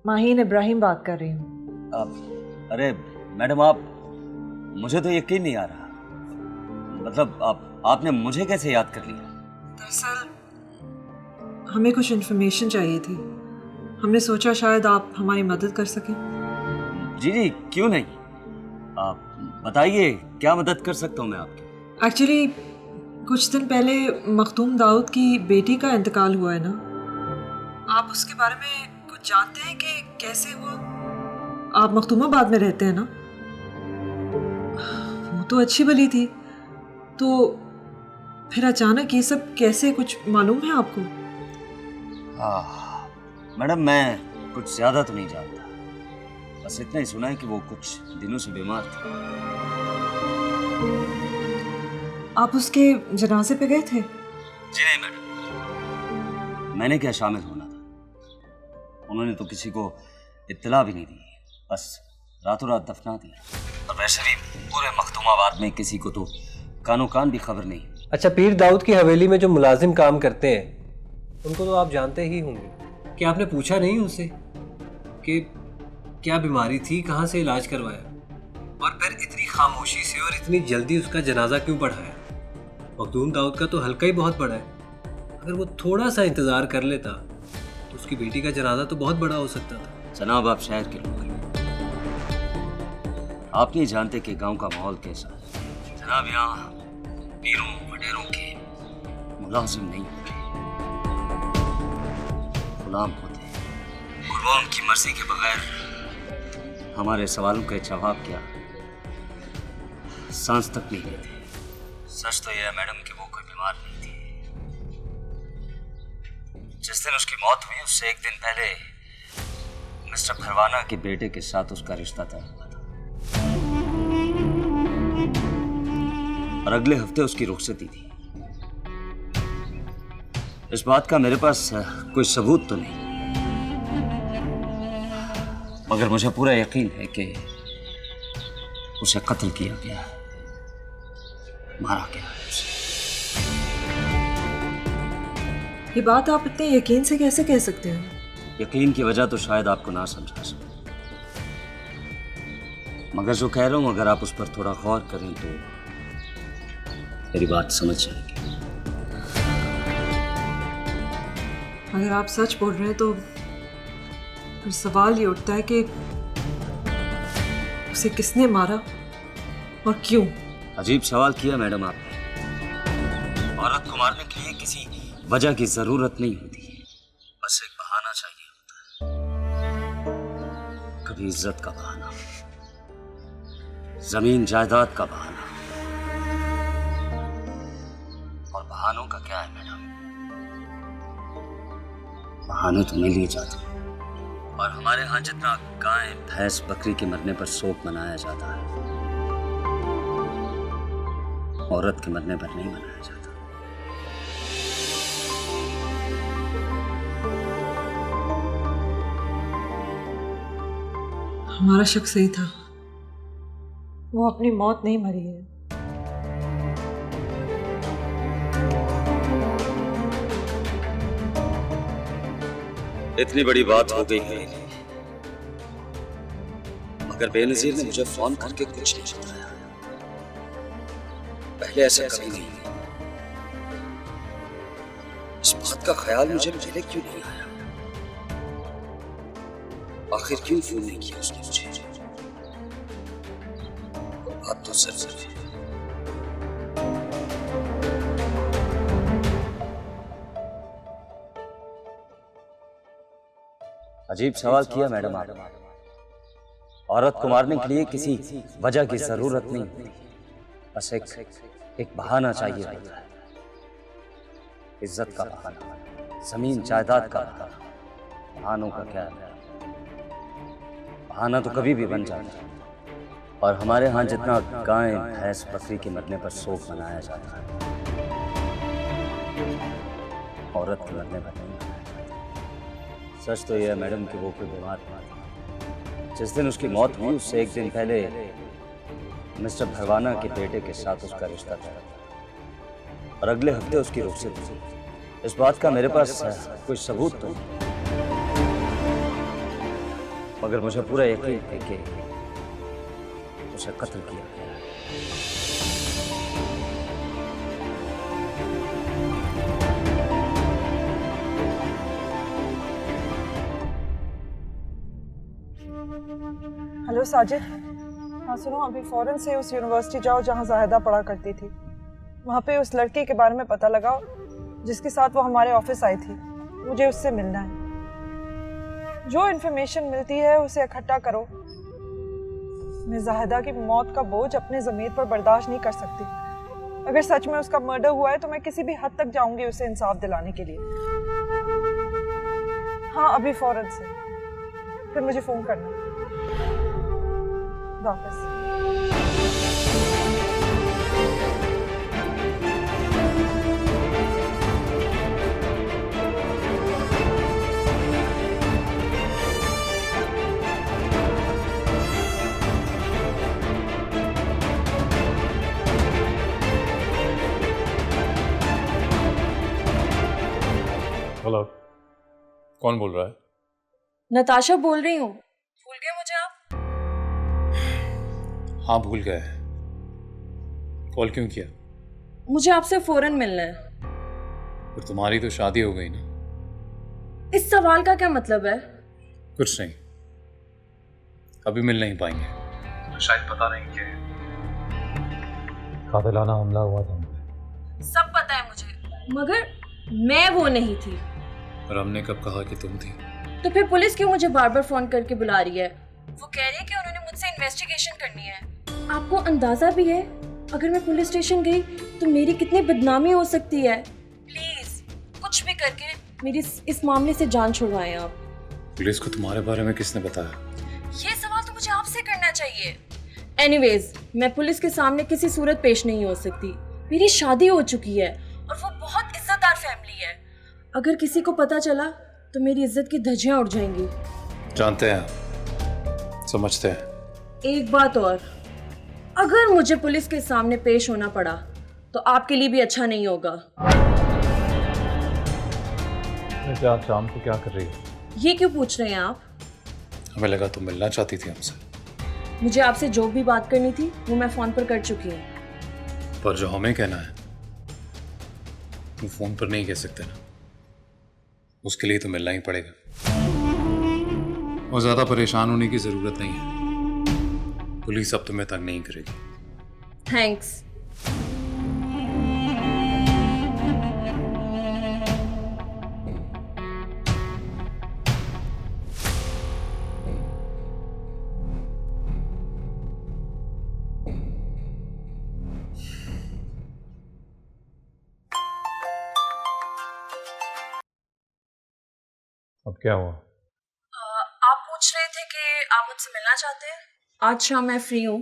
माहीन इब्राहिम बात कर रही हूँ। अरे मैडम, आप, मुझे तो यकीन नहीं आ रहा। मतलब आपने मुझे कैसे याद कर लिया? दरअसल हमें कुछ इन्फॉर्मेशन चाहिए थी। हमने सोचा शायद आप हमारी मदद कर सकें। जी जी, क्यों नहीं। आप बताइए, क्या मदद कर सकता हूँ मैं आपकी? एक्चुअली कुछ दिन पहले मखदूम दाऊद की बेटी का इंतकाल हुआ है ना, आप उसके बारे में कुछ जानते हैं कि कैसे हुआ? आप मखदूमाबाद में रहते हैं ना? वो तो अच्छी भली थी, तो फिर अचानक ये सब कैसे, कुछ मालूम है आपको? मैडम, मैं कुछ ज़्यादा तो नहीं जानता, बस इतना ही सुना है कि वो कुछ दिनों से बीमार थी। आप उसके जनाजे पे गए थे? जी नहीं मैडम, मैंने क्या शामिल होना था। उन्होंने तो किसी को इत्तला भी नहीं दी, बस रातों रात दफना दिया। और वैसे भी पूरे मखदूमाबाद में किसी को तो कानो कान भी खबर नहीं। अच्छा, पीर दाऊद की हवेली में जो मुलाजिम काम करते हैं उनको तो आप जानते ही होंगे। क्या आपने पूछा नहीं उनसे कि क्या बीमारी थी, कहाँ से इलाज करवाया, और फिर इतनी खामोशी से और इतनी जल्दी उसका जनाजा क्यों पढ़ाया? मखदूम दाऊद का तो हल्का ही बहुत बड़ा है। अगर वो थोड़ा सा इंतजार कर लेता तो उसकी बेटी का जनाजा तो बहुत बड़ा हो सकता था। जनाब, आप शहर के लोग हैं, आप नहीं जानते कि गांव का माहौल कैसा है। जनाब, यहाँ पीरों वडेरों के मुलाजिम नहीं होते, गुलाम होते हैं, और वो उनकी मर्जी के बगैर हमारे सवालों के जवाब क्या सांस तक नहीं लेते। सच तो यह है मैडम कि वो कोई बीमार नहीं थी। जिस दिन उसकी मौत हुई उससे एक दिन पहले मिस्टर भरवाना के बेटे के साथ उसका रिश्ता तय हुआ था, और अगले हफ्ते उसकी रुखसती थी। इस बात का मेरे पास कोई सबूत तो नहीं, मगर मुझे पूरा यकीन है कि उसे कत्ल किया गया है, मारा गया है उसे। ये बात आप इतने यकीन से कैसे कह सकते हो? यकीन की वजह तो शायद आपको ना समझा सकूं, मगर जो कह रहा हूं अगर आप उस पर थोड़ा गौर करें तो मेरी बात समझ जाएंगे। अगर आप सच बोल रहे हैं तो फिर सवाल ये उठता है कि उसे किसने मारा और क्यों? अजीब सवाल किया मैडम आपने। औरत को मारने के लिए किसी वजह की जरूरत नहीं होती, बस एक बहाना चाहिए होता है। कभी इज्जत का बहाना, जमीन जायदाद का बहाना, और बहानों का क्या है मैडम, बहाने तो मिल ही जाते हैं। और हमारे यहाँ जितना गाय भैंस बकरी के मरने पर शोक मनाया जाता है, औरत के मरने पर नहीं मनाया जाता। हमारा शक सही था, वो अपनी मौत नहीं मरी है। इतनी बड़ी बात हो गई है, मगर बेनजीर ने मुझे फोन करके कुछ नहीं बताया। पहले ऐसा कभी नहीं। इस बात का ख्याल मुझे पहले क्यों नहीं आया? आखिर क्यों फोन नहीं किया उसने मुझे? बात तो जरूर है। अजीब सवाल किया मैडम आपने। औरत को मारने के लिए किसी वजह की जरूरत नहीं होती, बस एक बहाना चाहिए होता है। इज्जत का बहाना, जमीन जायदाद का बहाना। बहानों का क्या है? बहाना तो कभी भी बन जाता है। और हमारे यहाँ जितना गाय भैंस बकरी के मरने पर शोक मनाया जाता है, औरत के मरने पर नहीं मनाया जाता। सच तो यह है मैडम कि वो कोई बीमार था। जिस दिन उसकी मौत हुई उससे एक दिन पहले मिस्टर भरवाना के बेटे के साथ उसका रिश्ता था, और अगले हफ्ते उसकी रुखसती थी। इस बात का मेरे पास कोई सबूत तो नहीं, मगर मुझे पूरा यकीन है कि उसे कत्ल किया गया है। हेलो साजिद, हाँ सुनो, अभी फौरन से उस यूनिवर्सिटी जाओ जहाँ जाहिदा पढ़ा करती थी। वहाँ पे उस लड़के के बारे में पता लगाओ जिसके साथ वो हमारे ऑफिस आई थी। मुझे उससे मिलना है। जो इन्फॉर्मेशन मिलती है उसे इकट्ठा करो। मैं जाहिदा की मौत का बोझ अपने ज़मीर पर बर्दाश्त नहीं कर सकती। अगर सच में उसका मर्डर हुआ है तो मैं किसी भी हद तक जाऊंगी उसे इंसाफ दिलाने के लिए। हाँ अभी फौरन से, फिर मुझे फ़ोन करना। वापस। हेलो, कौन बोल रहा है? नताशा बोल रही हूँ। भूल गए मुझे आप? हाँ भूल गए। कॉल क्यों किया? मुझे आपसे फौरन मिलना है। फिर तुम्हारी तो शादी हो गई ना। इस सवाल का क्या मतलब है? कुछ नहीं, अभी मिल नहीं पाएंगे। शायद पता नहीं कि कातिलाना हमला हुआ था। सब पता है मुझे, मगर मैं वो नहीं थी। और हमने कब कहा कि तुम थी? तो फिर पुलिस क्यों मुझे बार बार फोन करके बुला रही है? वो कह रही है कि उन्होंने मुझसे इन्वेस्टिगेशन करनी है। आपको अंदाजा भी है अगर मैं पुलिस स्टेशन गई तो मेरी कितनी बदनामी हो सकती है? प्लीज कुछ भी करके मेरी इस मामले से जान छुड़वाएं आप। पुलिस को तुम्हारे बारे में किसने बताया? ये सवाल तो मुझे आपसे करना चाहिए। एनीवेज, मैं पुलिस के सामने किसी सूरत पेश नहीं हो सकती। मेरी शादी हो चुकी है और वो बहुत इज्जतदार फैमिली है। अगर किसी को पता चला तो मेरी इज्जत की धज्जियां उड़ जाएंगी। जानते हैं, समझते हैं। एक बात और, अगर मुझे पुलिस के सामने पेश होना पड़ा तो आपके लिए भी अच्छा नहीं होगा। वैसे आप शाम को क्या कर रही हो? ये क्यों पूछ रहे हैं आप? हमें लगा तुम मिलना चाहती थी हमसे। मुझे आपसे जो भी बात करनी थी वो मैं फोन पर कर चुकी हूँ। पर जो हमें कहना है तुम फोन पर नहीं कह सकते ना, उसके लिए तो मिलना ही पड़ेगा। और ज्यादा परेशान होने की जरूरत नहीं है, पुलिस अब तुम्हें तंग नहीं करेगी। थैंक्स। अब क्या हुआ? आप पूछ रहे थे कि आप मुझसे मिलना चाहते हैं। आज शाम मैं फ्री हूँ।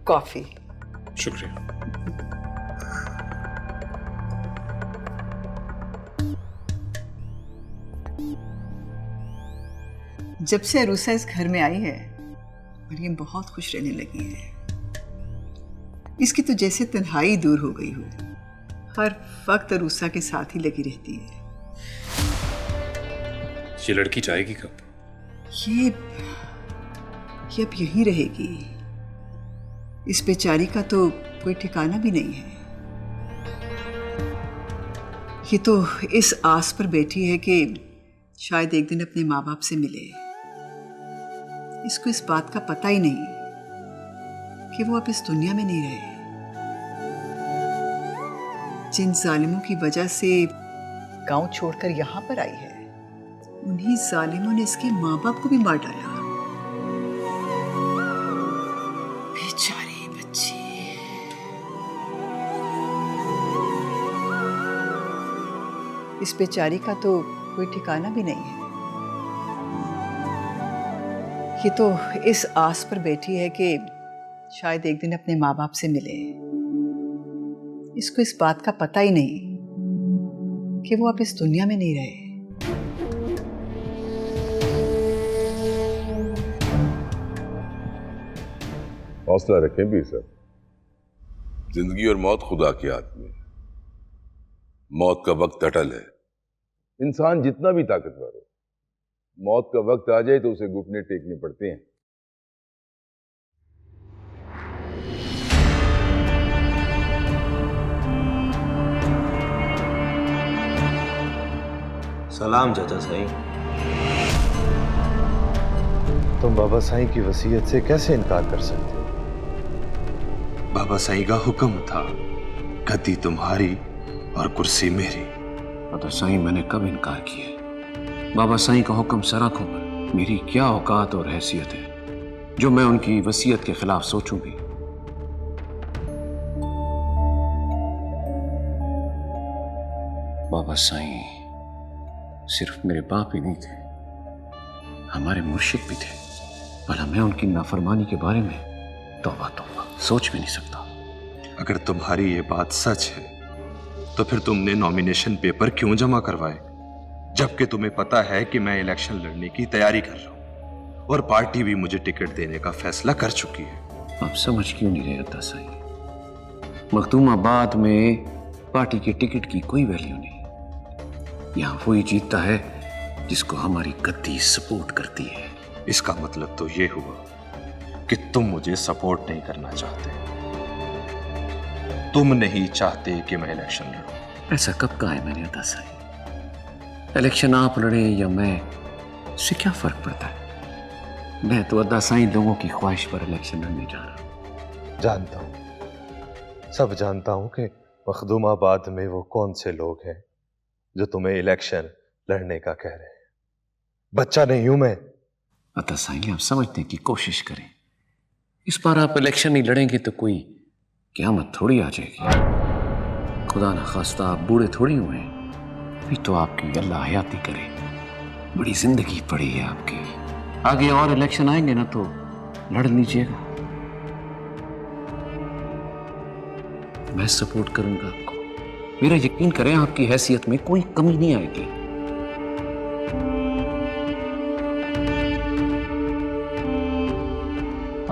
कॉफी। शुक्रिया। जब से अरूसा इस घर में आई है मरियम बहुत खुश रहने लगी है। इसकी तो जैसे तन्हाई दूर हो गई हो, हर वक्त अरूसा के साथ ही लगी रहती है। ये लड़की जाएगी कब? ये अब यहीं रहेगी। इस बेचारी का तो कोई ठिकाना भी नहीं है। ये तो इस आस पर बैठी है कि शायद एक दिन अपने माँ बाप से मिले। इसको इस बात का पता ही नहीं कि वो अब इस दुनिया में नहीं रहे। जिन जालिमों की वजह से गांव छोड़कर यहाँ पर आई है, उन्हीं जालिमों ने इसके माँ बाप को भी मार डाला। बेचारी बच्ची। इस बेचारी का तो कोई ठिकाना भी नहीं है। ये तो इस आस पर बैठी है कि शायद एक दिन अपने माँ बाप से मिले। इसको इस बात का पता ही नहीं कि वो अब इस दुनिया में नहीं रहे। हौसला रखें भी सर। जिंदगी और मौत खुदा के हाथ में। मौत का वक्त अटल है। इंसान जितना भी ताकतवर हो, मौत का वक्त आ जाए तो उसे घुटने टेकने पड़ते हैं। सलाम चाचा साईं। तुम बाबा साईं की वसीयत से कैसे इनकार कर सकते हो? बाबा साईं का हुक्म था, गद्दी तुम्हारी और कुर्सी मेरी। पता साईं मैंने कब इनकार किया? बाबा साईं का हुक्म सराखों पर। मेरी क्या औकात और हैसियत है जो मैं उनकी वसीयत के खिलाफ सोचूं भी? बाबा साईं सिर्फ मेरे बाप ही नहीं थे, हमारे मुर्शिद भी थे। भला मैं उनकी नाफरमानी के बारे में तौबा तौबा सोच भी नहीं सकता। अगर तुम्हारी ये बात सच है तो फिर तुमने नॉमिनेशन पेपर क्यों जमा करवाए? जबकि तुम्हें पता है कि मैं इलेक्शन लड़ने की तैयारी कर रहा हूं और पार्टी भी मुझे टिकट देने का फैसला कर चुकी है। आप समझ क्यों नहीं रहे अता साई? मखदूमाबाद में पार्टी के टिकट की कोई वैल्यू नहीं। यहां वही जीतता है जिसको हमारी गद्दी सपोर्ट करती है। इसका मतलब तो ये हुआ कि तुम मुझे सपोर्ट नहीं करना चाहते। तुम नहीं चाहते कि मैं इलेक्शन लड़ूं। ऐसा कब कहा है मैंने अता साई? इलेक्शन आप लड़े या मैं, इससे क्या फर्क पड़ता है? मैं तो अता साई लोगों की ख्वाहिश पर इलेक्शन लड़ने जा रहा हूं। जानता हूं, सब जानता हूं कि मखदूमाबाद में वो कौन से लोग हैं जो तुम्हें इलेक्शन लड़ने का कह रहे हैं। बच्चा नहीं हूं मैं। अता साई, आप समझने की कोशिश करें। इस बार आप इलेक्शन नहीं लड़ेंगे तो कोई क़यामत थोड़ी आ जाएगी। खुदा न खास्ता आप बूढ़े थोड़ी हुए हैं, अभी तो आपकी अल्लाह हयाती करे। बड़ी जिंदगी पड़ी है आपकी। आगे और इलेक्शन आएंगे ना तो लड़ लीजिएगा। मैं सपोर्ट करूंगा आपको। मेरा यकीन करें, आपकी हैसियत में कोई कमी नहीं आएगी।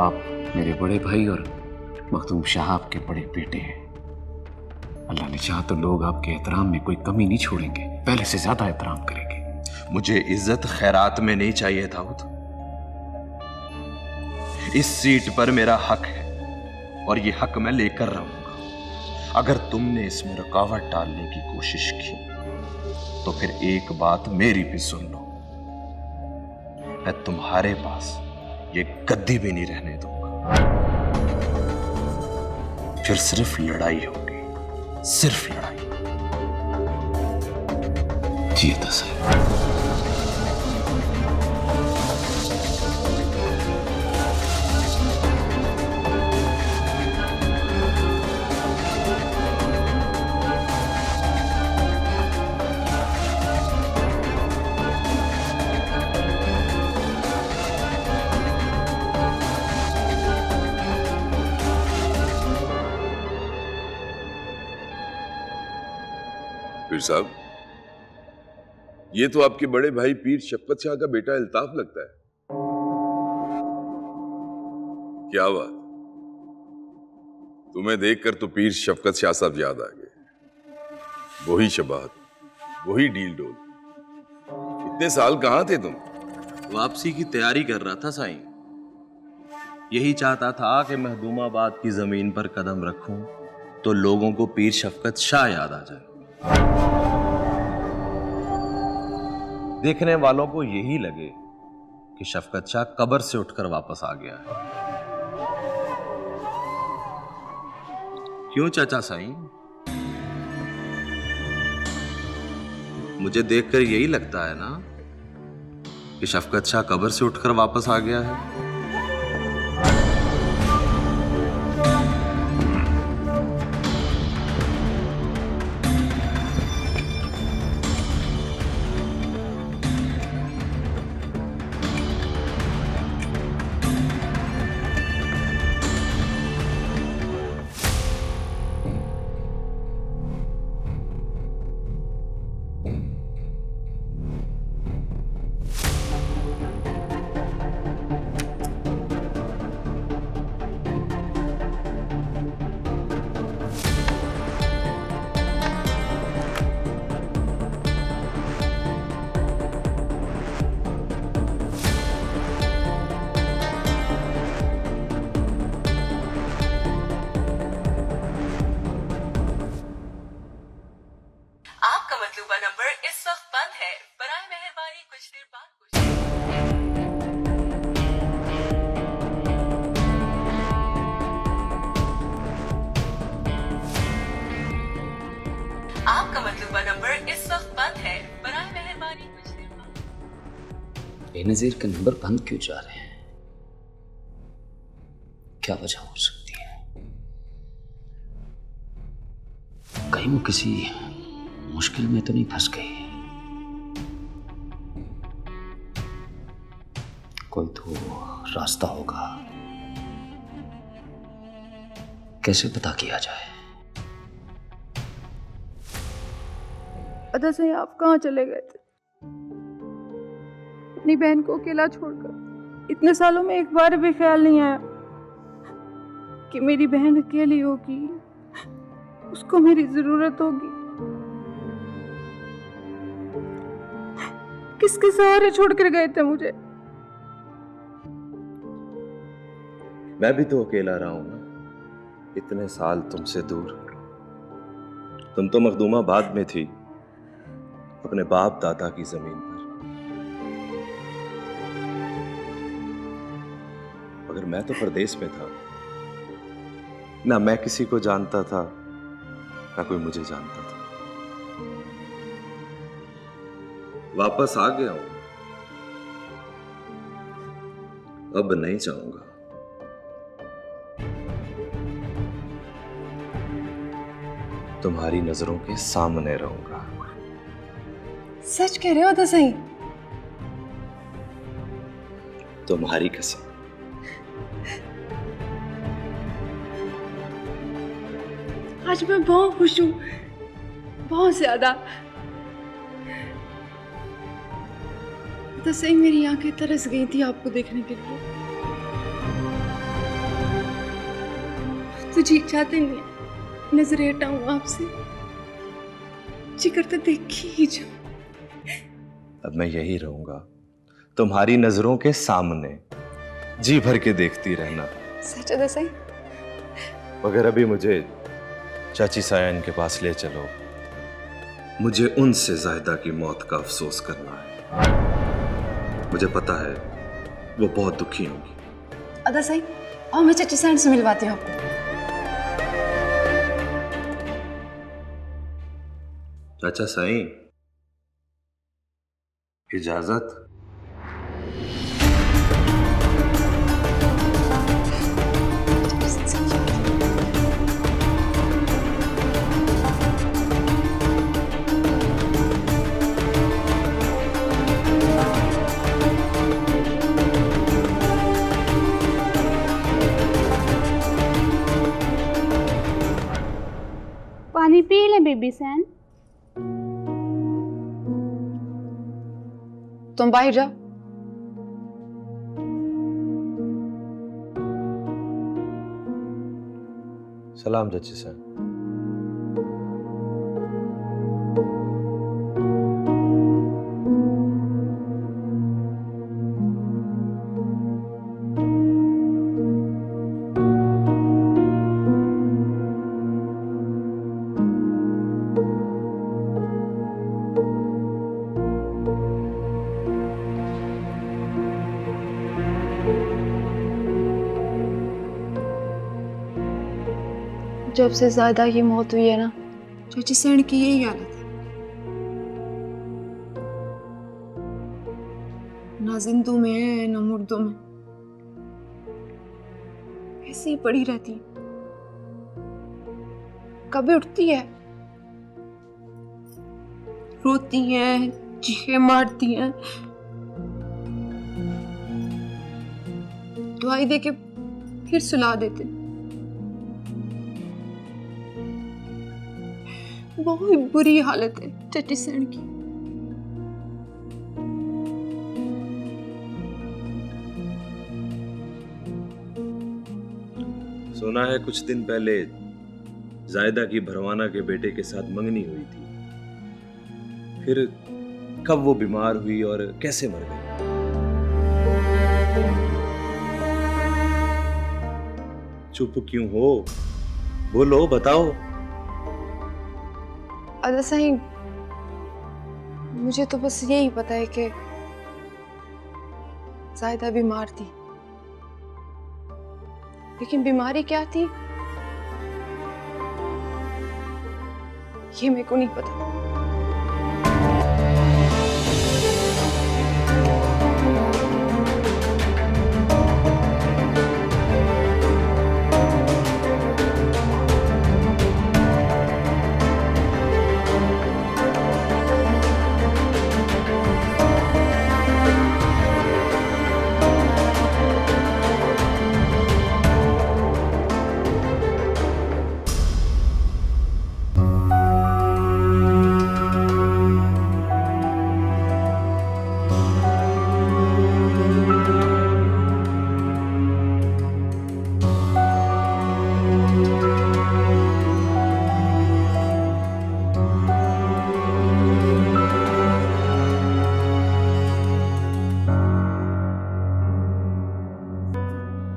आप मेरे बड़े भाई और मखदूम साहब के बड़े बेटे हैं। अल्लाह ने चाहा तो लोग आपके एहतराम में कोई कमी नहीं छोड़ेंगे, पहले से ज्यादा एहतराम करेंगे। मुझे इज्जत खैरात में नहीं चाहिए दाऊद। इस सीट पर मेरा हक है और ये हक मैं लेकर रहूंगा। अगर तुमने इसमें रुकावट डालने की कोशिश की तो फिर एक बात मेरी भी सुन लो, मैं तुम्हारे पास ये गद्दी भी नहीं रहने दूंगा। फिर सिर्फ लड़ाई होगी, सिर्फ लड़ाई। जी अता साई। पीर साहब, ये तो आपके बड़े भाई पीर शफकत शाह का बेटा अल्ताफ लगता है। क्या बात, तुम्हें देखकर तो पीर शफकत शाह साहब याद आ गए। वही शबात, वही डील डोल। इतने साल कहां थे तुम? वापसी की तैयारी कर रहा था साईं। यही चाहता था कि महदूमाबाद की जमीन पर कदम रखूं तो लोगों को पीर शफकत शाह याद आ जाए। देखने वालों को यही लगे कि शफकत शाह कब्र से उठकर वापस आ गया है। क्यों चाचा साईं? मुझे देखकर यही लगता है ना कि शफकत शाह कब्र से उठकर वापस आ गया है। बेनज़ीर के नंबर बंद क्यों जा रहे हैं? क्या वजह हो सकती है? कहीं वो किसी मुश्किल में तो नहीं फंस गई? कोई तो रास्ता होगा। कैसे पता किया जाए? अदा साईं, आप कहाँ चले गए थे? अपनी बहन को अकेला छोड़कर इतने सालों में एक बार भी ख्याल नहीं आया कि मेरी बहन अकेली होगी, उसको मेरी जरूरत होगी। किसके सहारे छोड़कर गए थे मुझे? मैं भी तो अकेला रहा हूं ना, इतने साल तुमसे दूर। तुम तो मखदूमाबाद में थी, अपने बाप दादा की जमीन पर, मगर मैं तो परदेश में था। ना मैं किसी को जानता था, ना कोई मुझे जानता था। वापस आ गया हूं, अब नहीं जाऊंगा। तुम्हारी नजरों के सामने रहूंगा। सच कह रहे हो तो सही। तुम्हारी कसम। आज मैं बहुत खुश हूँ, बहुत ज्यादा। तो सही मेरी आंखें तरस गई थी आपको देखने के लिए। तुझे चाहते नहीं, नजरें हटाऊं आपसे, जी करता देखी ही जाऊं। अब मैं यही रहूंगा, तुम्हारी नजरों के सामने, जी भर के देखती रहना। सच है तो सही। मगर अभी मुझे चाची सायन के पास ले चलो, मुझे उनसे जायदा की मौत का अफसोस करना है। मुझे पता है वो बहुत दुखी होंगी। अदा सही, और मैं चाची सायन से मिलवाती हूँ आपको। चाचा साईं, इजाजत। पानी पी ले बेबी सैन। तुम बाहर जाओ। सलाम चाची साहब। जब से ज्यादा ये मौत हुई है ना, चाची सैन की यही हालत है। ना जिंदू में है ना मुर्दों में, ऐसे ही पड़ी रहती है। कभी उठती है, रोती है, चीखें मारती हैं, दवाई देके फिर सुला देते। बहुत बुरी हालत है चाची सैन की। सुना है कुछ दिन पहले जायदा की भरवाना के बेटे के साथ मंगनी हुई थी। फिर कब वो बीमार हुई और कैसे मर गई? चुप क्यों हो? बोलो, बताओ। अदा सही, मुझे तो बस यही पता है कि जायदा बीमार थी, लेकिन बीमारी क्या थी ये मेरे को नहीं पता।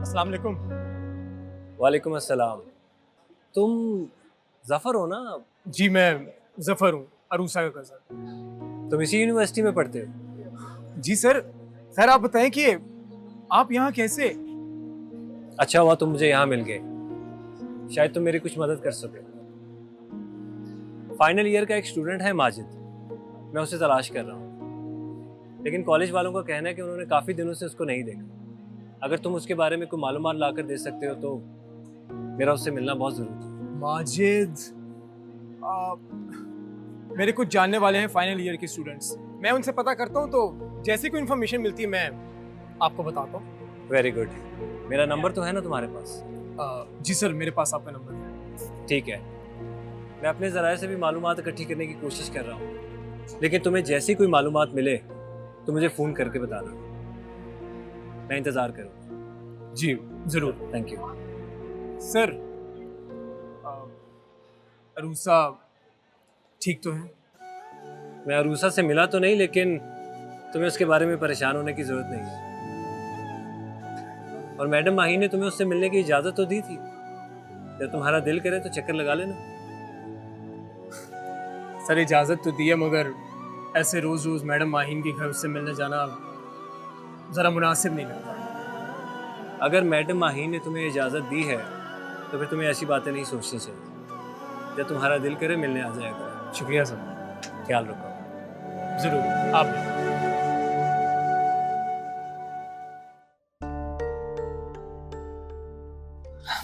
अस्सलाम वालेकुम। वालेकुम अस्सलाम। तुम जफ़र हो ना? जी मैं जफ़र हूँ, अरूसा का कज़न। तुम इसी यूनिवर्सिटी में पढ़ते हो? जी सर। सर आप बताएं कि आप यहाँ कैसे? अच्छा हुआ तुम मुझे यहाँ मिल गए, शायद तुम मेरी कुछ मदद कर सके। फाइनल ईयर का एक स्टूडेंट है माजिद, मैं उसे तलाश कर रहा हूँ, लेकिन कॉलेज वालों का कहना है कि उन्होंने काफ़ी दिनों से उसको नहीं देखा। अगर तुम उसके बारे में कोई मालूमात ला कर दे सकते हो तो मेरा उससे मिलना बहुत ज़रूरी है। माजिद, मेरे कुछ जानने वाले हैं फाइनल ईयर के स्टूडेंट्स, मैं उनसे पता करता हूँ, तो जैसी कोई इन्फॉर्मेशन मिलती है मैं आपको बताता हूँ। Very good. मेरा नंबर तो है ना तुम्हारे पास? जी सर, मेरे पास आपका नंबर है। ठीक है, मैं अपने ज़राए से भी मालूमात इकट्ठी करने की कोशिश कर रहा हूँ, लेकिन तुम्हें जैसी कोई मालूमात मिले तो मुझे फ़ोन करके बताना, मैं इंतज़ार करूँ। जी ज़रूर, थैंक यू। सर, अरूसा ठीक तो है? मैं अरूसा से मिला तो नहीं, लेकिन तुम्हें उसके बारे में परेशान होने की ज़रूरत नहीं है। और मैडम माही ने तुम्हें उससे मिलने की इजाज़त तो दी थी, जब तुम्हारा दिल करे तो चक्कर लगा लेना। सर इजाज़त तो दी है, मगर ऐसे रोज़ रोज़ मैडम माहीन के घर उससे मिलने जाना ज़रा मुनासिब नहीं लगता। अगर मैडम माहीन ने तुम्हें इजाज़त दी है तो फिर तुम्हें ऐसी बातें नहीं सोचनी चाहिए। जब तुम्हारा दिल करे मिलने आ जाया करो। शुक्रिया सर, ख्याल रखो। ज़रूर, आप भी।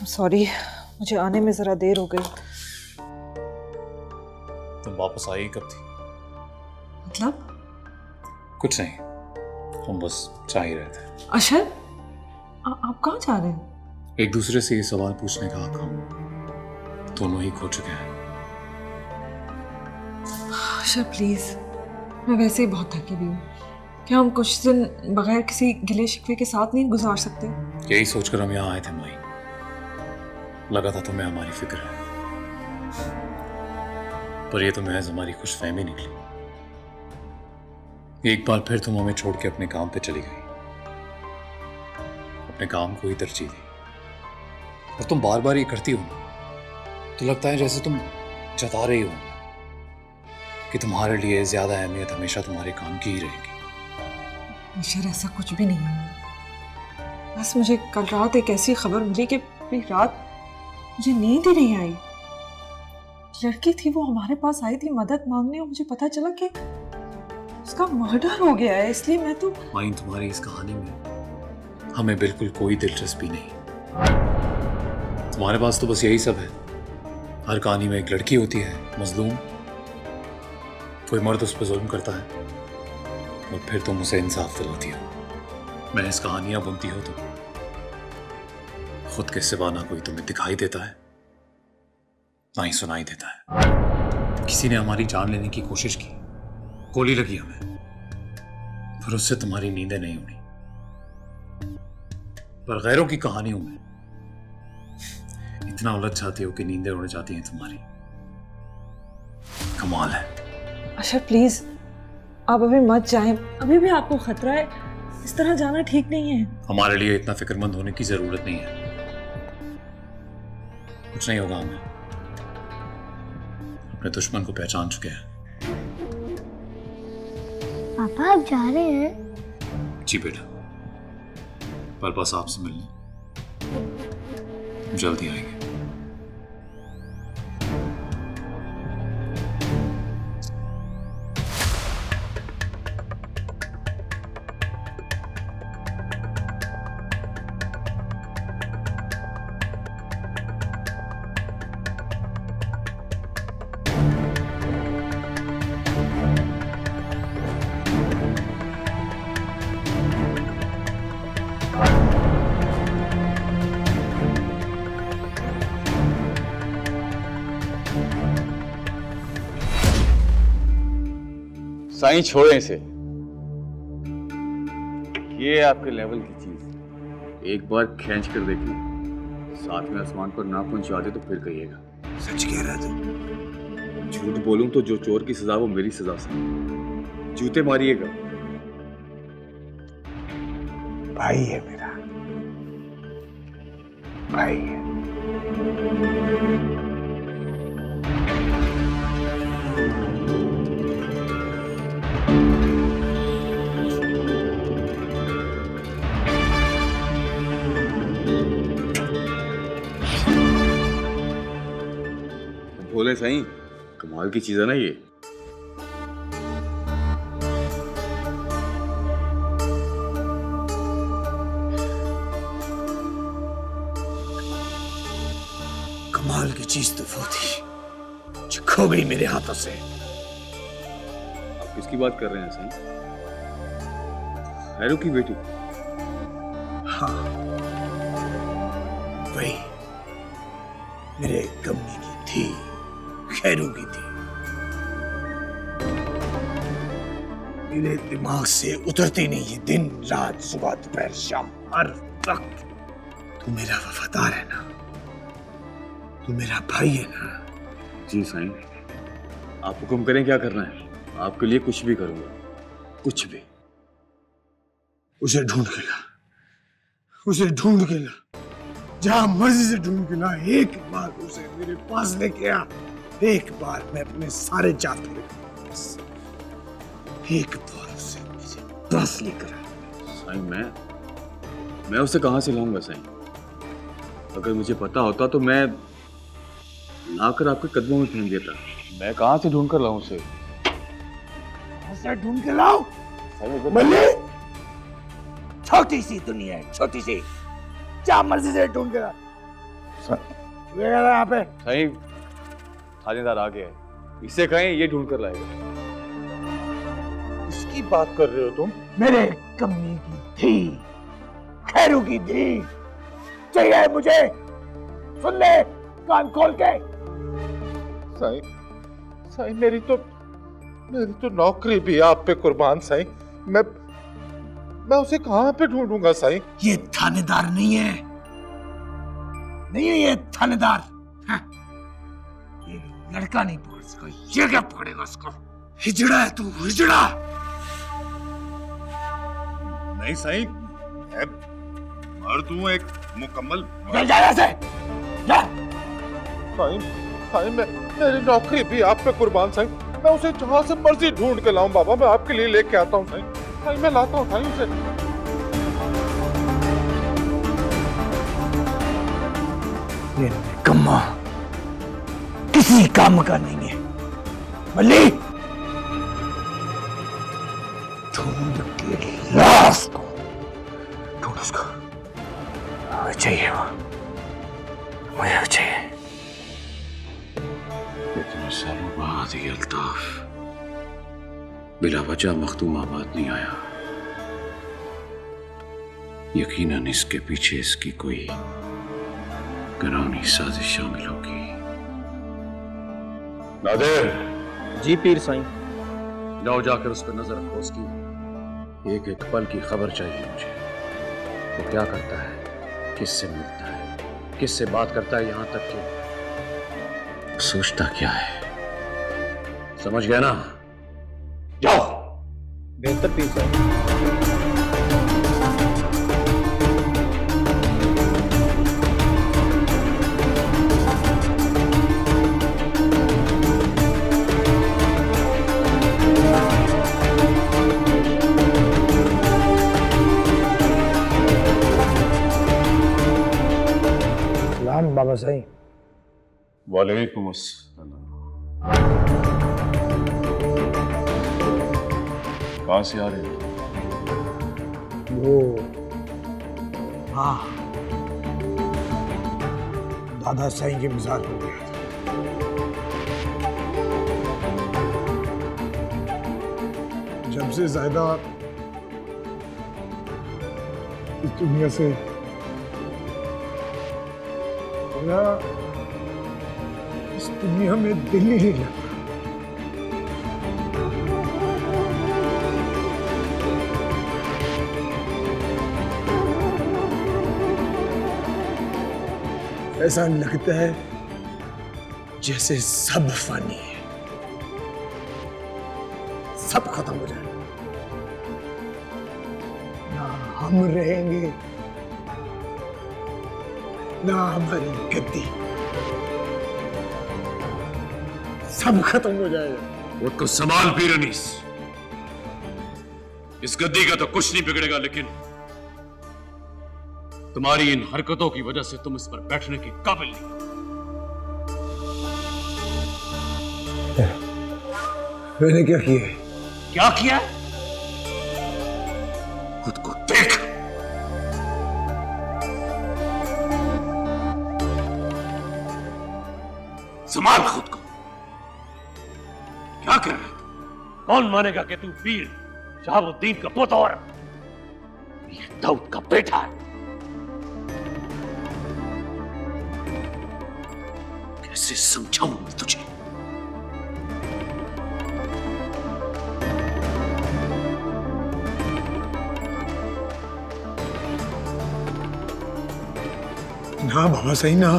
सॉरी, मुझे आने में ज़रा देर हो गई। तुम वापस आई कब थी? मतलब? कुछ नहीं, हम बस चाह ही रहे थे। अशर, आप कहाँ जा रहे हैं? एक दूसरे से ये सवाल पूछने का हक हम दोनों ही खो चुके हैं। अशर प्लीज़, मैं वैसे ही बहुत थकी हुई हूँ, क्या हम कुछ दिन बगैर किसी गिले शिकवे के साथ नहीं गुजार सकते? यही सोचकर हम यहाँ आए थे माई, लगा था तुम्हें हमारी फिक्र है, पर ये तो महज हमारी खुशफहमी निकली। एक बार फिर तुम हमें छोड़ के अपने काम पे चली गई, अपने काम को ही तरजीह दी, और तुम बार बार ये करती हो तो लगता है जैसे तुम जता रही हो कि तुम्हारे लिए ज्यादा अहमियत हमेशा तुम्हारे काम की ही रहेगी। अशर ऐसा कुछ भी नहीं है, बस मुझे कल रात एक ऐसी खबर मिली कि पूरी रात मुझे नींद ही नहीं आई। लड़की थी, वो हमारे पास आई थी मदद मांगने, और मुझे पता चला कि उसका मर्डर हो गया है, इसलिए मैं तो। माइन, तुम्हारी इस कहानी में हमें बिल्कुल कोई दिलचस्पी नहीं। तुम्हारे पास तो बस यही सब है। हर कहानी में एक लड़की होती है मजलूम, कोई मर्द उस पर जुल्म करता है और फिर तुम उसे इंसाफ दिलाती हो। मैं इस कहानियां बुनती हो तो खुद के सिवा ना कोई तुम्हें दिखाई देता है ना ही सुनाई देता है। किसी ने हमारी जान लेने की कोशिश की, गोली लगी हमें, फिर उससे तुम्हारी नींदें नहीं उड़ी। पर गैरों की कहानियों में इतना उलझ जाती हो कि नींदें उड़ जाती हैं तुम्हारी। कमाल है। अशर प्लीज, आप अभी मत जाएं, अभी भी आपको खतरा है, इस तरह जाना ठीक नहीं है। हमारे लिए इतना फिक्रमंद होने की जरूरत नहीं है, कुछ नहीं होगा, हमें अपने दुश्मन को पहचान चुके हैं। पापा आप जा रहे हैं? जी बेटा, पर बस आपसे मिलने जल्दी आएंगे। साईं छोड़े इसे, ये आपके लेवल की चीज। एक बार खींच कर देखिए, साथ में आसमान पर ना पहुंचा दे तो फिर कहिएगा। सच कह रहा था। झूठ बोलूं तो जो चोर की सजा वो मेरी सजा से। जूते मारिएगा। भाई है मेरा, भाई है। बोले सही, कमाल की चीज है ना ये। कमाल की चीज तो वो थी जो खो गई मेरे हाथों से। आप किसकी बात कर रहे हैं सही? हैरू की बेटी? हाँ, वही मेरे कमनी की थी, खैरू की थी। मेरे दिमाग से उतरती नहीं है, दिन रात सुबह दोपहर शाम हर वक्त। तू मेरा वफादार है ना, तू मेरा भाई है ना। जी साईं, आप हुक्म करें क्या करना है, आपके लिए कुछ भी करूंगा, कुछ भी। उसे ढूंढ के ला, उसे ढूंढ के ला, जहां मर्जी से ढूंढ के ला। एक बार उसे मेरे पास लेके आ, एक बार मैं अपने सारे जात बस एक बार उसे मेरे पास लेकर आ। साईं, मैं उसे कहां से लाऊंगा साईं? अगर मुझे पता होता तो मैं लाकर आपके कदमों में फेंक देता। मैं कहां से ढूंढ कर लाऊं उसे? उसे ढूंढ के लाओ मल्ली। छोटी सी दुनिया है, छोटी सी, जहां मर्जी से ढूंढ के ला। यहाँ पे साईं, थानेदार आ गया है, इसे कहें ये ढूंढ कर लाएगा। किसकी बात कर रहे हो तुम? मेरे कमी की थी, खैरू की थी, चाहिए मुझे। सुन ले कान खोल के। साईं मेरी तो नौकरी भी आप पे कुर्बान साईं। मैं उसे कहां पे ढूंढूंगा साईं? ये थानेदार नहीं है, नहीं है ये थानेदार। हाँ। ये लड़का नहीं पकड़ सका, ये क्या पकड़ेगा उसको? हिजड़ा है तू, हिजड़ा। नहीं साईं, मैं मर्द हूं, एक मुकम्मल। जा यहाँ से, जा। साईं मेरी नौकरी भी आप पे कुर्बान साईं। मैं उसे जहां से मर्जी ढूंढ के लाऊं बाबा, मैं आपके लिए लेके आता हूं साईं। साईं मैं लाता हूं साईं उसे। ये कम्मा किसी काम का नहीं है। मल्ली, ढूंढ के ला उसको, ढूंढ उसको। चाहिए वो, मुझे चाहिए। इतने सालों बाद ये अल्ताफ बिला वजह मखदूमाबाद नहीं आया। यकीनन इसके पीछे इसकी कोई घिनौनी साजिश शामिल होगी। नादिर। जी पीर साईं। जाओ जाकर उस पर नजर रखो, उसकी एक एक पल की खबर चाहिए मुझे। वो क्या करता है, किससे मिलता है, किससे बात करता है, यहां तक कि सोचता क्या है। समझ गया ना? जाओ। बेहतर पीर साईं। बाबा साईं। वालेकुम अस्सलाम। कहां से आ रहे हो? वो हाँ, दादा साईं के मज़ार हो गया था। जब से ज़ायदा इस दुनिया से इस दुनिया में दिल ही नहीं लगता। ऐसा लगता है जैसे सब फानी है, सब खत्म हो जाएगा। ना हम रहेंगे ना हमारी गद्दी, सब खत्म हो जाएगा। खुद को संभाल पीर अनीस। इस गद्दी का तो कुछ नहीं बिगड़ेगा, लेकिन तुम्हारी इन हरकतों की वजह से तुम इस पर बैठने के काबिल नहीं। मैंने क्या किया है? क्या किया? खुद को देख। संभाल खुद को। क्या कर रहा है? कौन मानेगा कि तू वीर शहाबुद्दीन का पुत्र और वीर दाऊद का बेटा है? कैसे समझाऊं मैं तुझे? ना बाबा सही ना,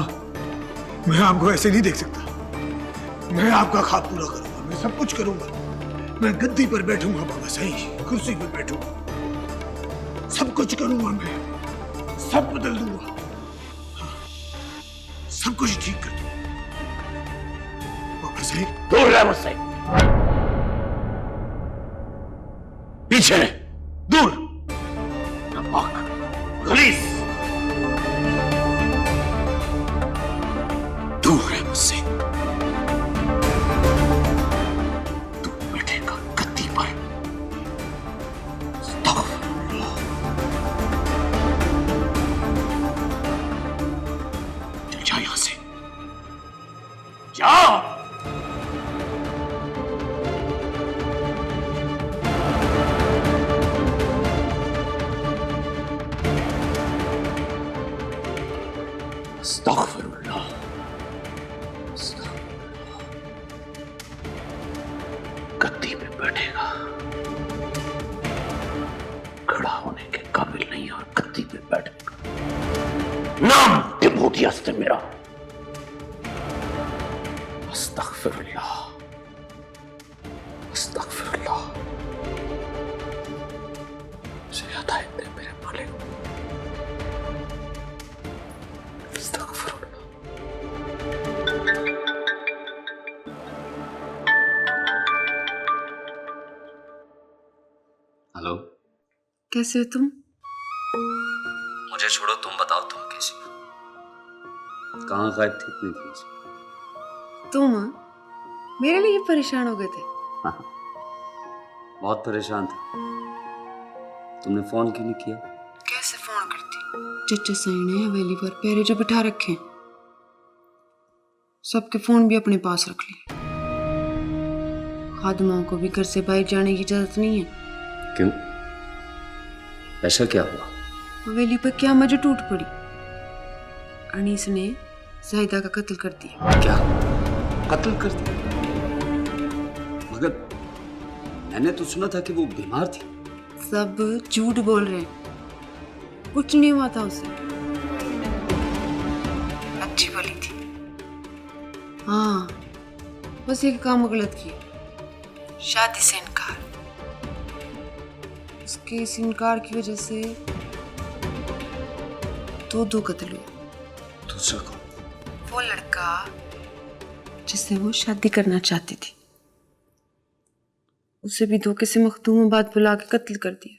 मैं आपको ऐसे नहीं देख सकता। मैं आपका ख्वाब पूरा करूंगा, मैं सब कुछ करूंगा। मैं गद्दी पर बैठूंगा बाबा सही, कुर्सी पर बैठूंगा, सब कुछ करूंगा, मैं सब बदल दूंगा, सब कुछ ठीक कर दूंगा बाबा सही। दूर रह मुझसे, पीछे रह, दूर, नापाक, गलीस, दूर रह मुझसे। तू बैठेगा गद्दी पर। चल जा यहां से, जा। अस्तगफिरुल्लाह। गद्दी पे बैठेगा, खड़ा होने के काबिल नहीं और गद्दी पे बैठेगा। नाम तिमोथियस है मेरा। अस्तगफिरुल्लाह, अस्तगफिरुल्लाह। मुझे हिदायत दे मेरे मालिक। अस्तगफिरुल्लाह। हेलो, कैसे हो तुम? मुझे छोड़ो, तुम बताओ तुम कैसी हो? कहाँ गायब थी इतनी देर से? तुम मेरे लिए परेशान हो गए थे? हाँ, बहुत परेशान था। तुमने फोन क्यों नहीं किया? कैसे फोन करती? चचा सही ने हवेली पर पैरे जो बिठा रखे, सबके फोन भी अपने पास रख लिए। खादमाओं को भी घर से बाहर जाने की इजाजत नहीं है। क्यों? ऐसा क्या हुआ? हवेली पर क्या मजे टूट पड़ी। अनीस ने जाहिदा का कत्ल कर दिया। क्या? कत्ल कर दिया? मगर मैंने तो सुना था कि वो बीमार थी। सब झूठ बोल रहे हैं, कुछ नहीं हुआ था उसे। अच्छी भली थी। हाँ, बस एक काम गलत किया, शादी से इनकार। उसके इस इनकार की वजह से दो कत्ल हुए। दूसरा कौन? वो लड़का जिससे वो शादी करना चाहती थी, उसे भी धोखे से मखदूम बाद बुला के कत्ल कर दिया।